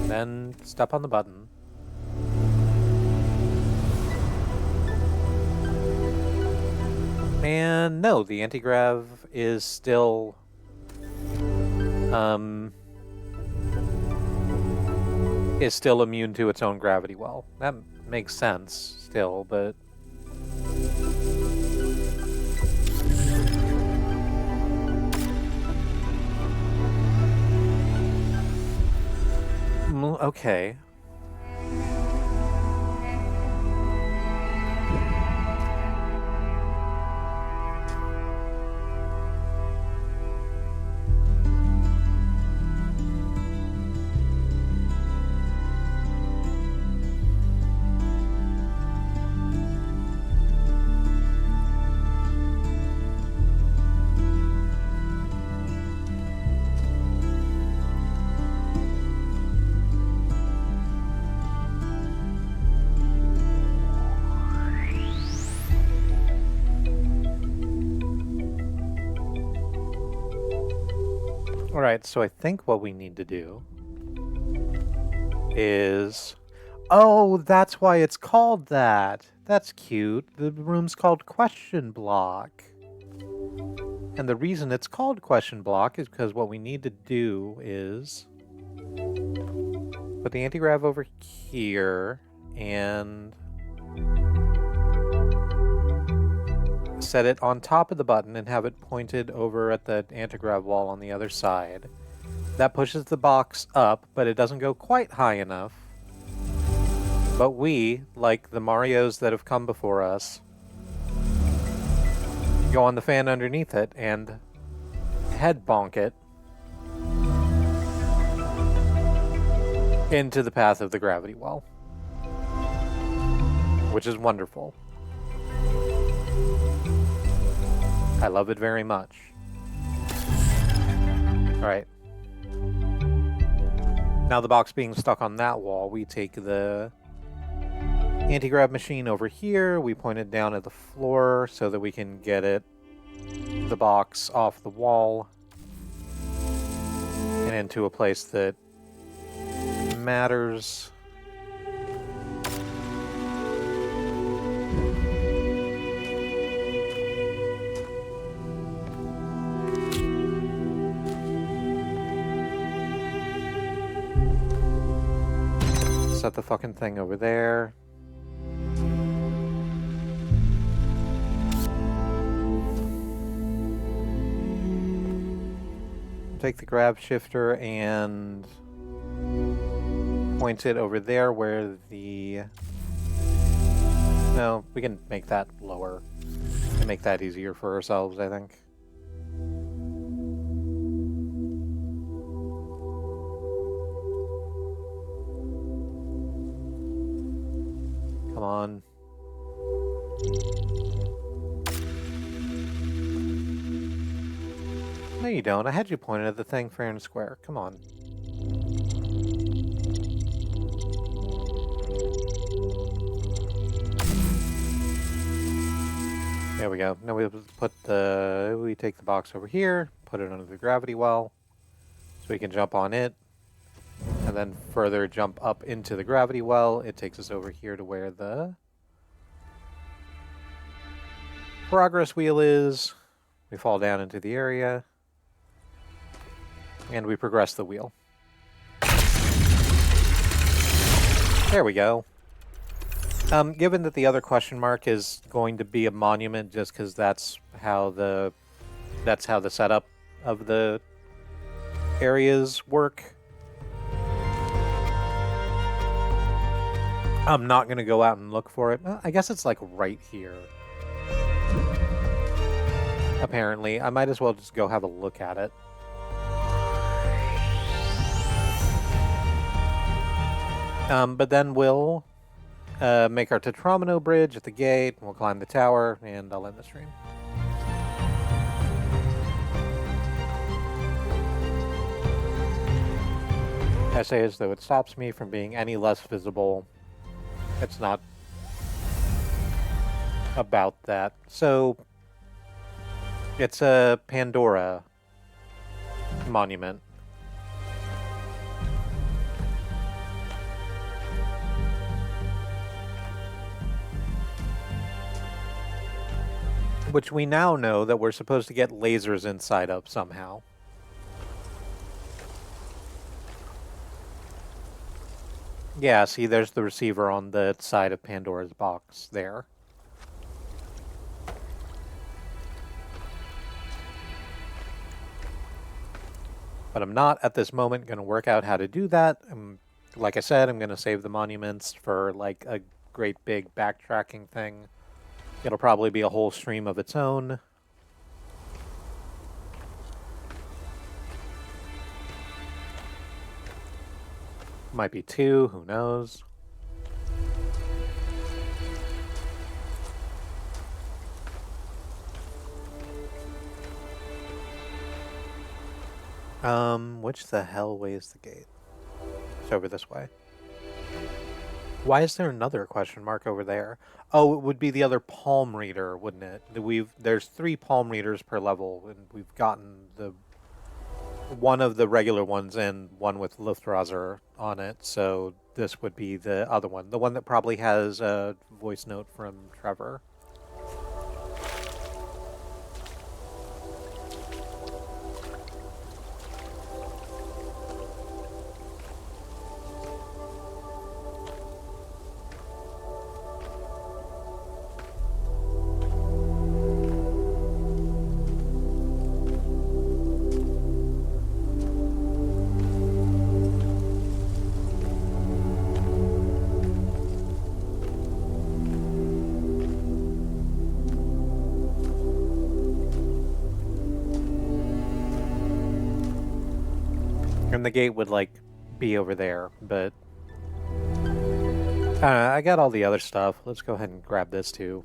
Then step on the button. And no, the anti-grav is still immune to its own gravity well. That makes sense still, but okay. Alright, so I think what we need to do is... Oh, that's why it's called that! That's cute. The room's called Question Block. And the reason it's called Question Block is because what we need to do is... put the anti-grav over here, and... set it on top of the button and have it pointed over at the anti-grav wall on the other side. That pushes the box up, but it doesn't go quite high enough. But we, like the Marios that have come before us, go on the fan underneath it and head bonk it. into the path of the gravity well, which is wonderful. I love it very much. Alright. Now the box being stuck on that wall, we take the anti-grav machine over here, we point it down at the floor so that we can get the box off the wall and into a place that matters. Set the fucking thing over there. Take the grab shifter and point it over there where the... No, we can make that lower and make that easier for ourselves, I think. Come on. No, you don't. I had you pointed at the thing fair and square. Come on. There we go. Now we take the box over here, put it under the gravity well, so we can jump on it, and then further jump up into the gravity well. It takes us over here to where the progress wheel is. We fall down into the area, and we progress the wheel. There we go. Given that the other question mark is going to be a monument, just because that's how the setup of the areas work, I'm not going to go out and look for it. I guess it's like right here. Apparently, I might as well just go have a look at it. But then we'll make our Tetromino bridge at the gate, we'll climb the tower, and I'll end the stream. I say as though it stops me from being any less visible. It's not about that. So, it's a Pandora monument. Which we now know that we're supposed to get lasers inside of somehow. Yeah, see, there's the receiver on the side of Pandora's box there. But I'm not, at this moment, going to work out how to do that. Like I said, I'm going to save the monuments for, like, a great big backtracking thing. It'll probably be a whole stream of its own. Might be two, who knows? Which the hell way is the gate? It's over this way. Why is there another question mark over there? Oh, it would be the other palm reader, wouldn't it? There's 3 palm readers per level, and we've gotten one of the regular ones and one with Luftwasser on it, so this would be the other one. The one that probably has a voice note from Trevor. And the gate would, like, be over there, but I got all the other stuff. Let's go ahead and grab this too.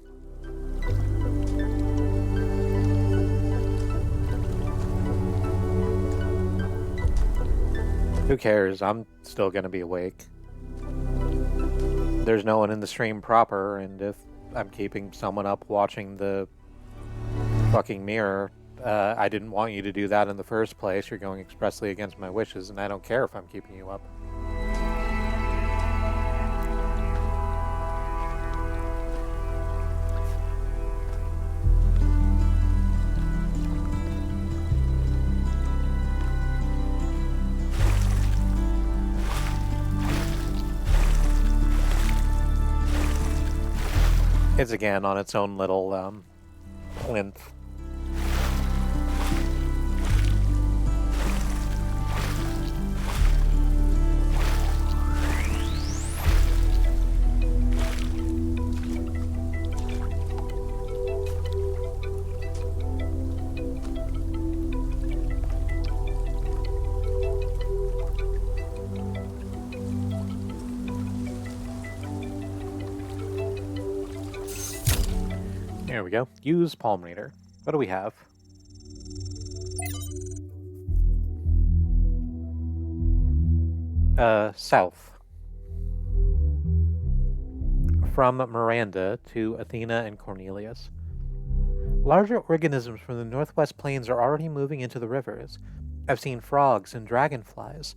Who cares? I'm still gonna be awake. There's no one in the stream proper, and if I'm keeping someone up watching the fucking mirror, I didn't want you to do that in the first place. You're going expressly against my wishes, and I don't care if I'm keeping you up. It's again on its own little plinth. There we go. Use Palm Reader. What do we have? South. From Miranda to Athena and Cornelius. Larger organisms from the northwest plains are already moving into the rivers. I've seen frogs and dragonflies.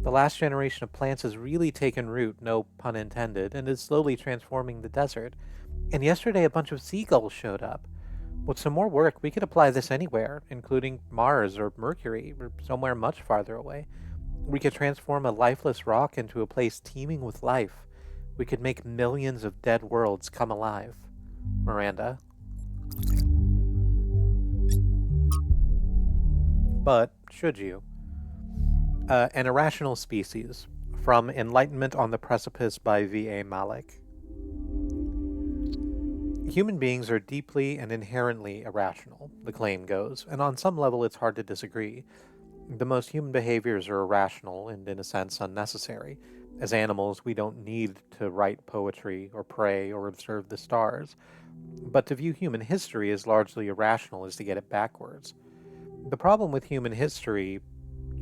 The last generation of plants has really taken root, no pun intended, and is slowly transforming the desert. And yesterday a bunch of seagulls showed up. With some more work, we could apply this anywhere, including Mars or Mercury, or somewhere much farther away. We could transform a lifeless rock into a place teeming with life. We could make millions of dead worlds come alive. Miranda. But, should you? An irrational species. From Enlightenment on the Precipice by V.A. Malik. Human beings are deeply and inherently irrational, the claim goes, and on some level it's hard to disagree. The most human behaviors are irrational and, in a sense, unnecessary. As animals, we don't need to write poetry or pray or observe the stars. But to view human history as largely irrational is to get it backwards. The problem with human history,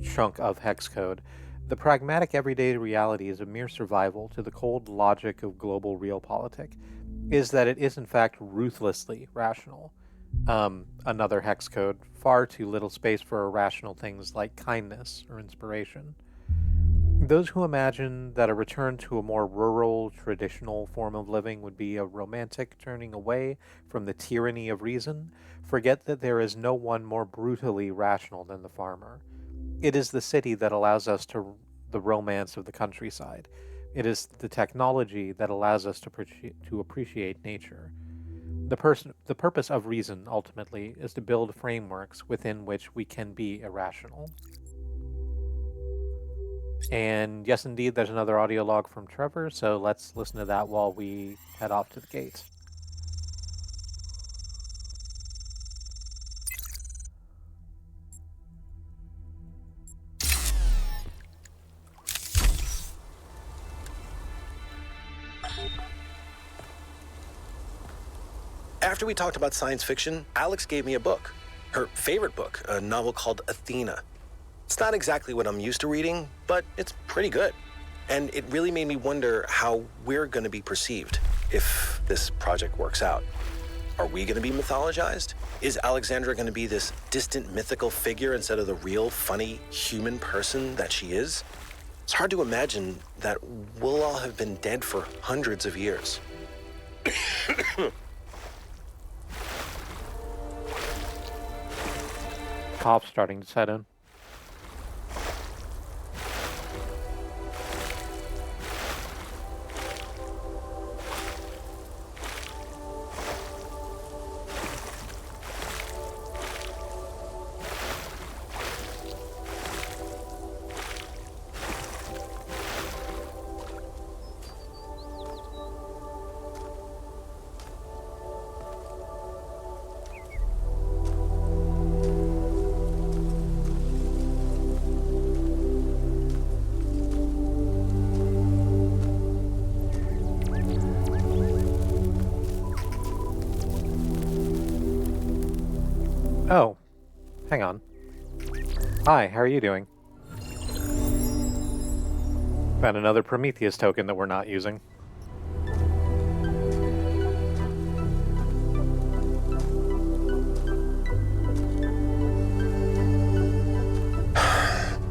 chunk of hex code, the pragmatic everyday reality is a mere survival to the cold logic of global realpolitik, is that it is in fact ruthlessly rational. Another hex code, far too little space for irrational things like kindness or inspiration. Those who imagine that a return to a more rural, traditional form of living would be a romantic turning away from the tyranny of reason forget that there is no one more brutally rational than the farmer. It is the city that allows us to the romance of the countryside. It is the technology that allows us to appreciate nature. The purpose of reason, ultimately, is to build frameworks within which we can be irrational. And yes, indeed, there's another audio log from Trevor, so let's listen to that while we head off to the gate. After we talked about science fiction, Alex gave me a book. Her favorite book, a novel called Athena. It's not exactly what I'm used to reading, but it's pretty good. And it really made me wonder how we're going to be perceived if this project works out. Are we going to be mythologized? Is Alexandra going to be this distant mythical figure instead of the real, funny, human person that she is? It's hard to imagine that we'll all have been dead for hundreds of years. Cough starting to set in. Hang on. Hi, how are you doing? Found another Prometheus token that we're not using.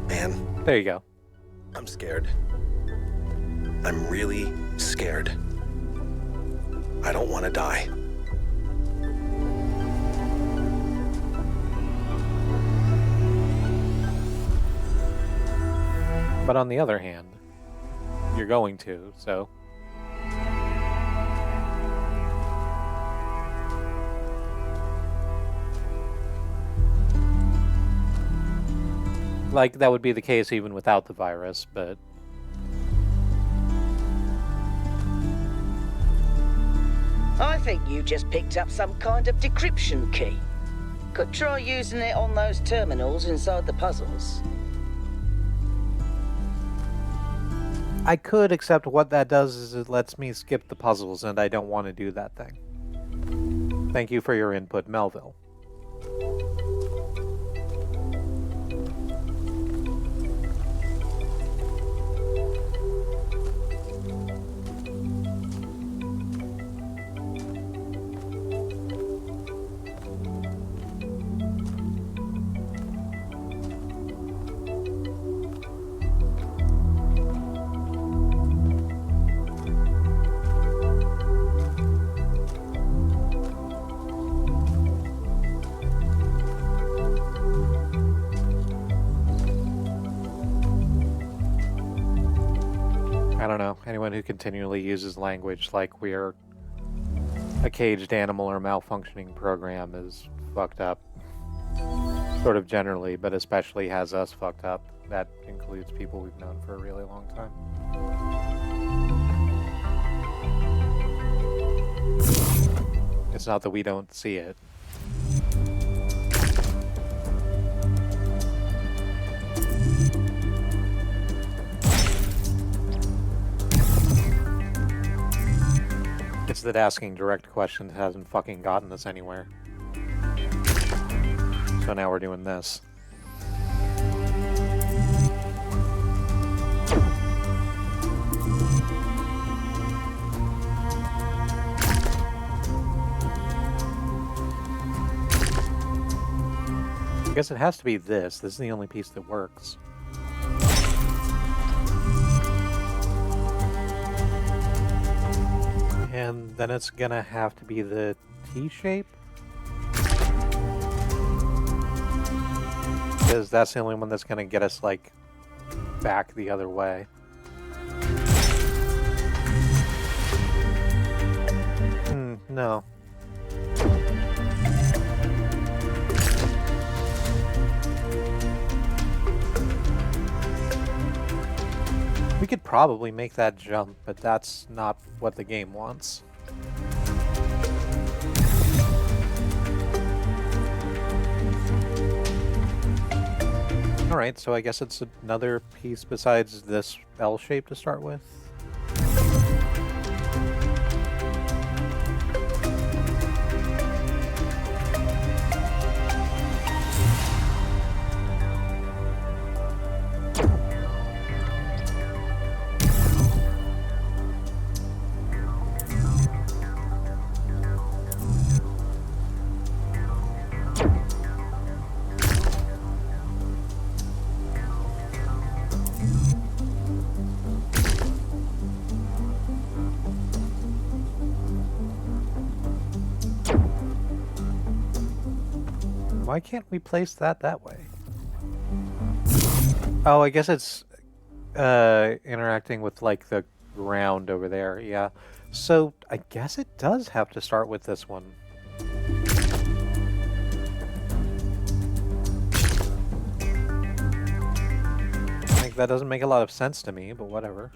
Man, There you go. I'm scared. I'm really scared. I don't want to die. But on the other hand, you're going to, so... Like, that would be the case even without the virus, but... I think you just picked up some kind of decryption key. Could try using it on those terminals inside the puzzles. I could, except what that does is it lets me skip the puzzles, and I don't want to do that thing. Thank you for your input, Melville. I don't know. Anyone who continually uses language like we're a caged animal or malfunctioning program is fucked up. Sort of generally, but especially has us fucked up. That includes people we've known for a really long time. It's not that we don't see it. It's that asking direct questions hasn't fucking gotten us anywhere. So now we're doing this. I guess it has to be this. This is the only piece that works. And then it's gonna have to be the T shape. Because that's the only one that's gonna get us, like, back the other way. No. We could probably make that jump, but that's not what the game wants. Alright, so I guess it's another piece besides this L shape to start with. Why can't we place that way? Oh, I guess it's interacting with, like, the ground over there, yeah. So, I guess it does have to start with this one. Like, that doesn't make a lot of sense to me, but whatever.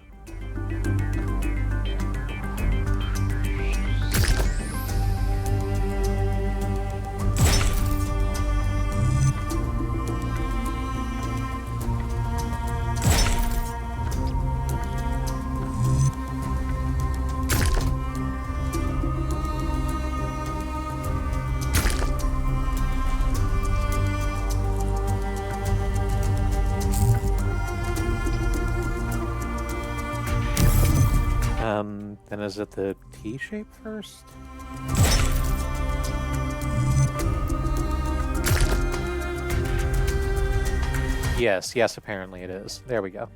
Then is it the T shape first? Yes, apparently it is. There we go.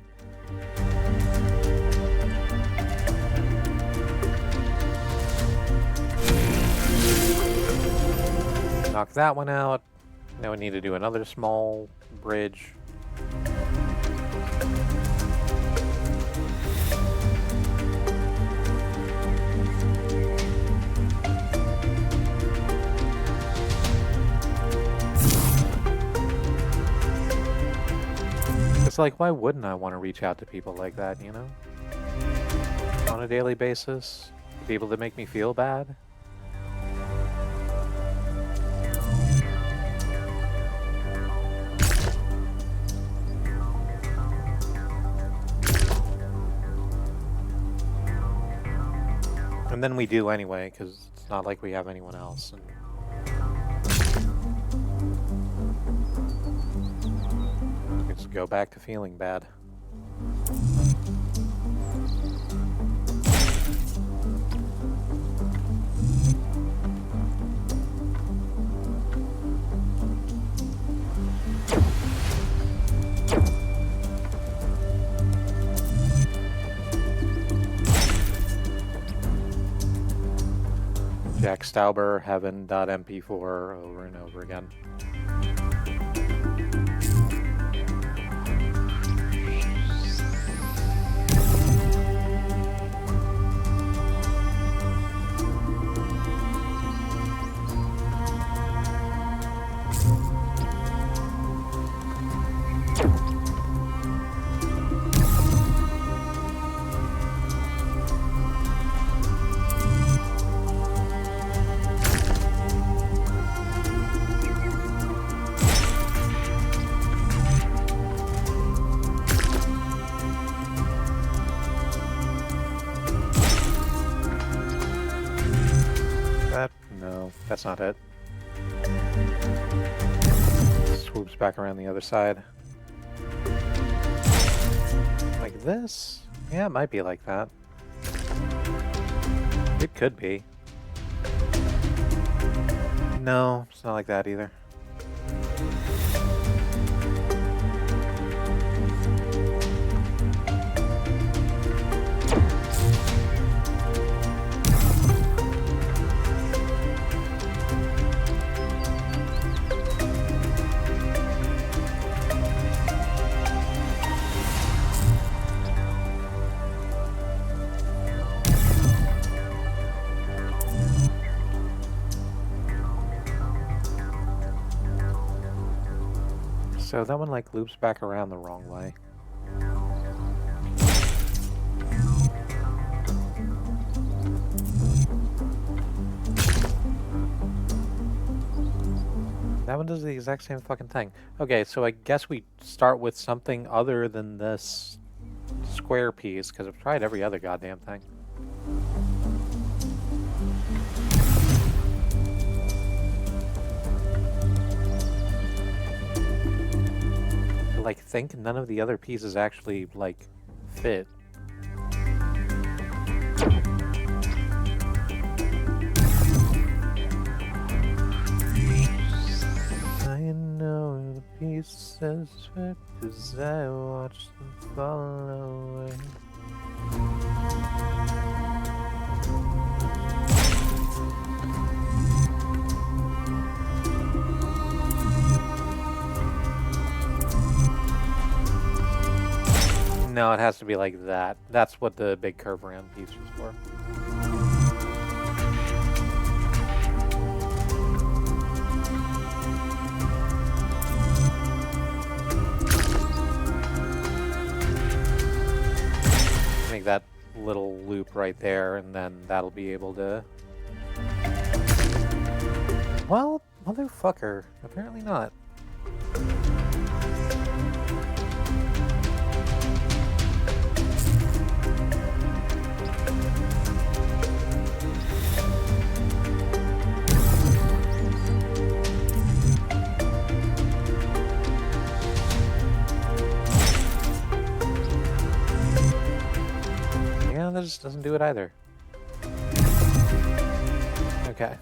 Knock that one out. Now we need to do another small bridge. It's like, why wouldn't I want to reach out to people like that, you know? On a daily basis? People that make me feel bad? And then we do anyway, because it's not like we have anyone else. And we just go back to feeling bad. Jack Stauber, heaven.mp4 over and over again. No, that's not it. Swoops back around the other side. Like this? Yeah, it might be like that. It could be. No, it's not like that either. So that one like loops back around the wrong way. That one does the exact same fucking thing. Okay, so I guess we start with something other than this square piece, because I've tried every other goddamn thing. Like, think none of the other pieces actually, like, fit. I know the pieces fit, 'cause I watched them fall away. No, it has to be like that. That's what the big curve around piece was for. Make that little loop right there, and then that'll be able to... Well, motherfucker. Apparently not. Yeah, that just doesn't do it either. Okay.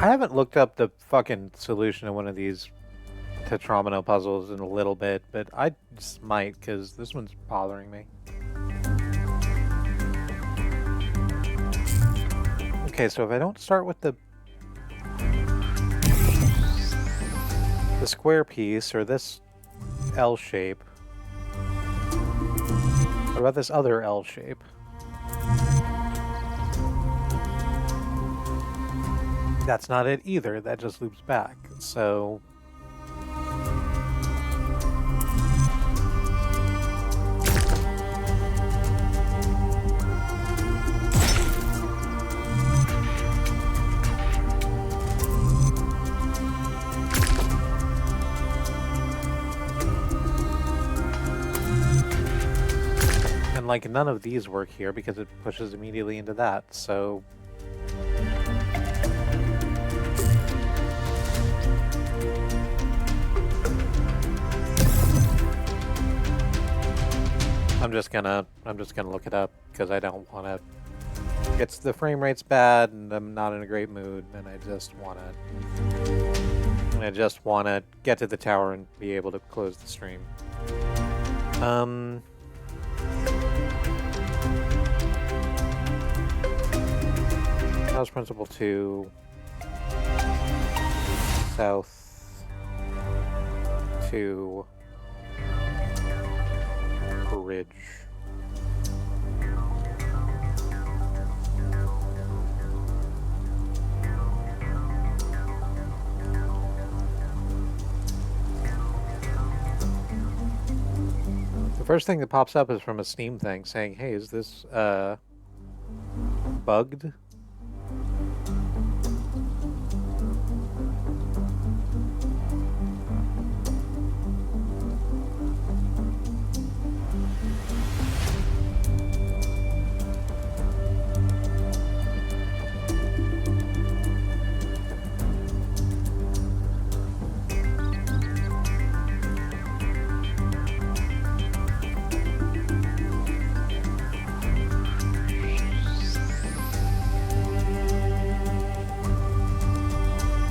I haven't looked up the fucking solution to one of these Tetromino puzzles in a little bit, but I just might, because this one's bothering me. Okay, so if I don't start with the square piece, or this L shape, what about this other L shape? That's not it either, that just loops back, so... And like none of these work here because it pushes immediately into that, so... I'm just gonna look it up because I don't want to. The frame rate's bad and I'm not in a great mood, and I just want to get to the tower and be able to close the stream. House Principle 2 South to Bridge. The first thing that pops up is from a Steam thing saying, hey, is this bugged?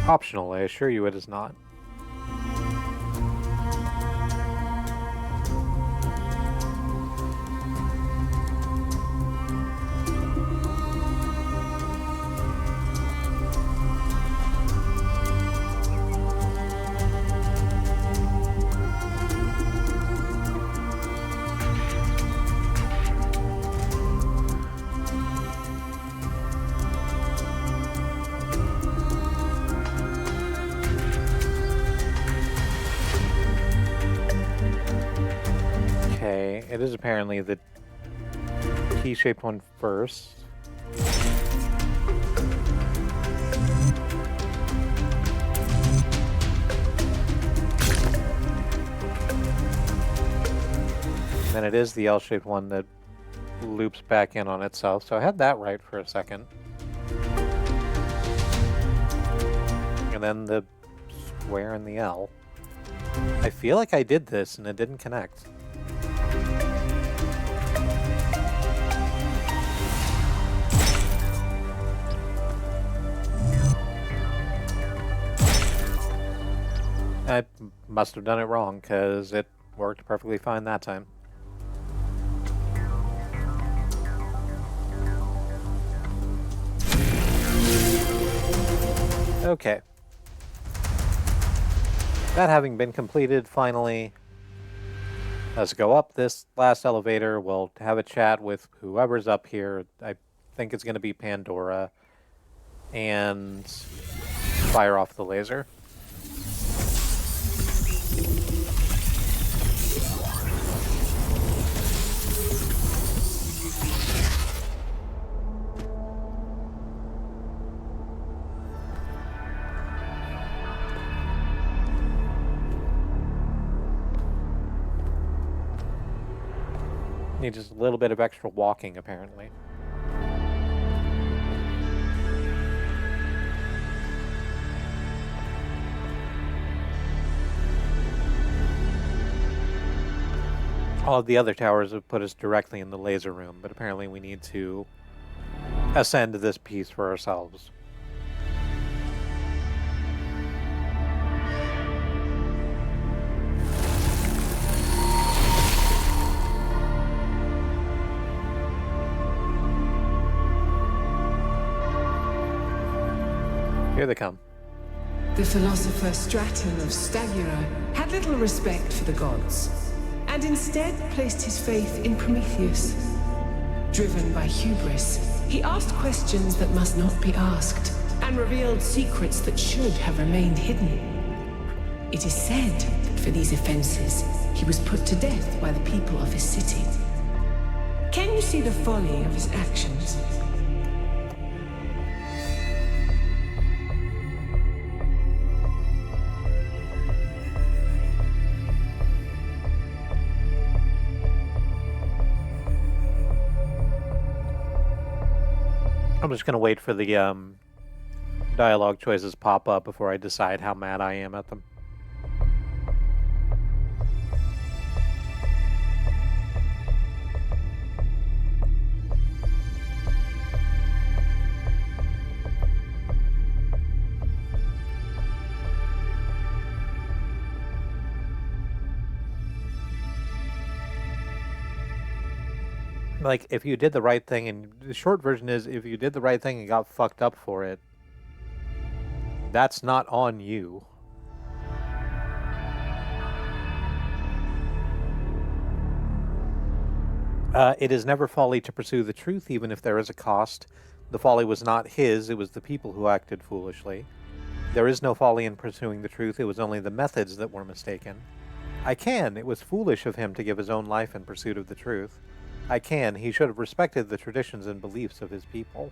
Optional, I assure you it is not. It is apparently the T-shaped one first. Then it is the L-shaped one that loops back in on itself. So I had that right for a second. And then the square and the L. I feel like I did this and it didn't connect. I must have done it wrong, because it worked perfectly fine that time. Okay. That having been completed, finally, let's go up this last elevator. We'll have a chat with whoever's up here. I think it's going to be Pandora. And fire off the laser. need just a little bit of extra walking, apparently. All of the other towers have put us directly in the laser room, but apparently we need to ascend to this piece for ourselves. Here they come. The philosopher Straton of Stagira had little respect for the gods, and instead placed his faith in Prometheus. Driven by hubris, he asked questions that must not be asked, and revealed secrets that should have remained hidden. It is said that for these offenses, he was put to death by the people of his city. Can you see the folly of his actions? I'm just going to wait for the dialogue choices pop up before I decide how mad I am at them. Like, if you did the right thing, and the short version is, if you did the right thing and got fucked up for it, that's not on you. It is never folly to pursue the truth, even if there is a cost. The folly was not his, it was the people who acted foolishly. There is no folly in pursuing the truth, it was only the methods that were mistaken. It was foolish of him to give his own life in pursuit of the truth. He should have respected the traditions and beliefs of his people.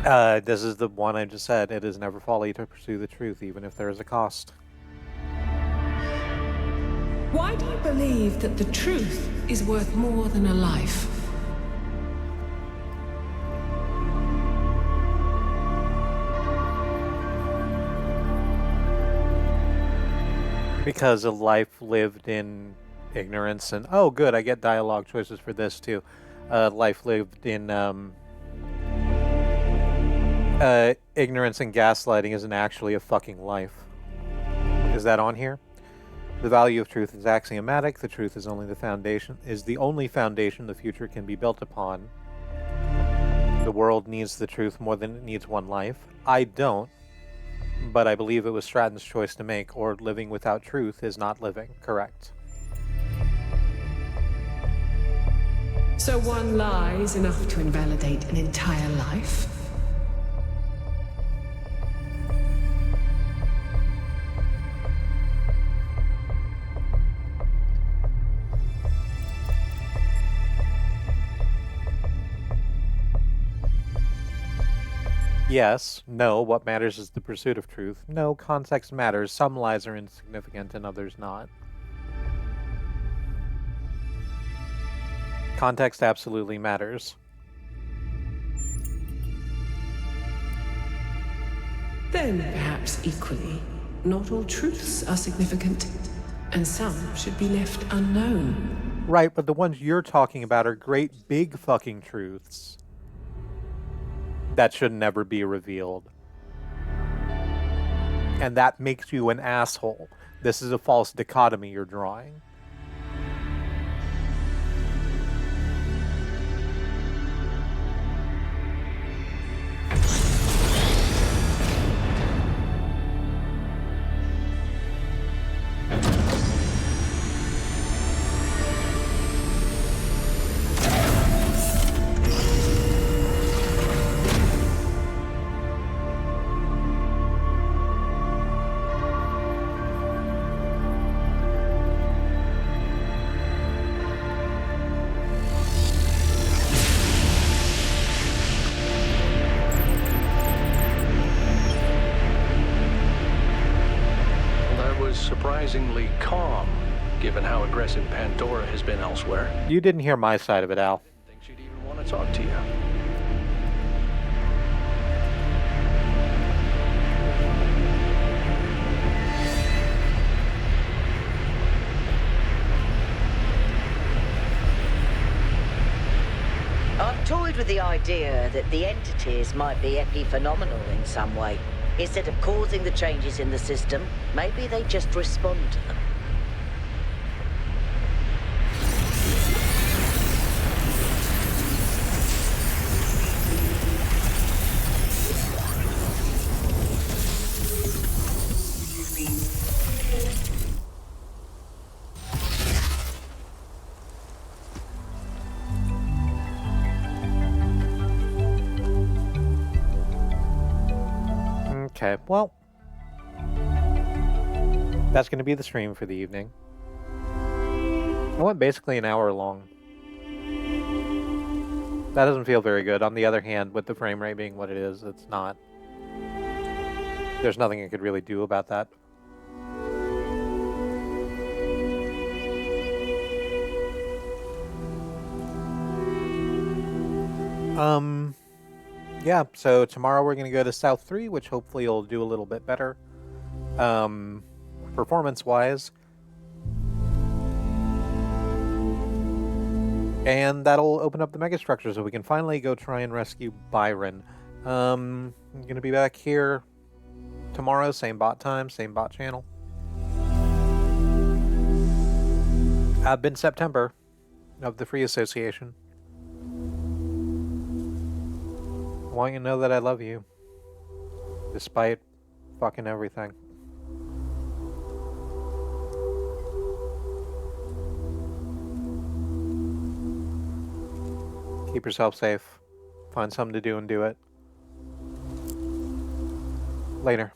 This is the one I just said. It is never folly to pursue the truth, even if there is a cost. Why do you believe that the truth is worth more than a life? Because a life lived in ignorance and... Oh, good, I get dialogue choices for this, too. Life lived in, ignorance and gaslighting isn't actually a fucking life. Is that on here? The value of truth is axiomatic. The truth is only the foundation, is the only foundation the future can be built upon. The world needs the truth more than it needs one life. I don't, but I believe it was Stratton's choice to make, or living without truth is not living. Correct. So one lie is enough to invalidate an entire life? Yes. No. What matters is the pursuit of truth. No. Context matters. Some lies are insignificant and others not. Context absolutely matters. Then, perhaps equally, not all truths are significant, and some should be left unknown. Right, but the ones you're talking about are great big fucking truths that should never be revealed. And that makes you an asshole. This is a false dichotomy you're drawing. Surprisingly calm, given how aggressive Pandora has been elsewhere. You didn't hear my side of it, Al. Think she'd even want to talk to you. I've toyed with the idea that the entities might be epiphenomenal in some way. Instead of causing the changes in the system, maybe they just respond to them. Okay, well, that's going to be the stream for the evening. I went basically an hour long. That doesn't feel very good. On the other hand, with the frame rate being what it is, it's not. There's nothing I could really do about that. Yeah, so tomorrow we're going to go to South 3, which hopefully will do a little bit better, performance-wise. And that'll open up the megastructure so we can finally go try and rescue Byron. I'm going to be back here tomorrow, same bot time, same bot channel. I've been September of the Free Association. I want you to know that I love you, despite fucking everything. Keep yourself safe. Find something to do and do it. Later.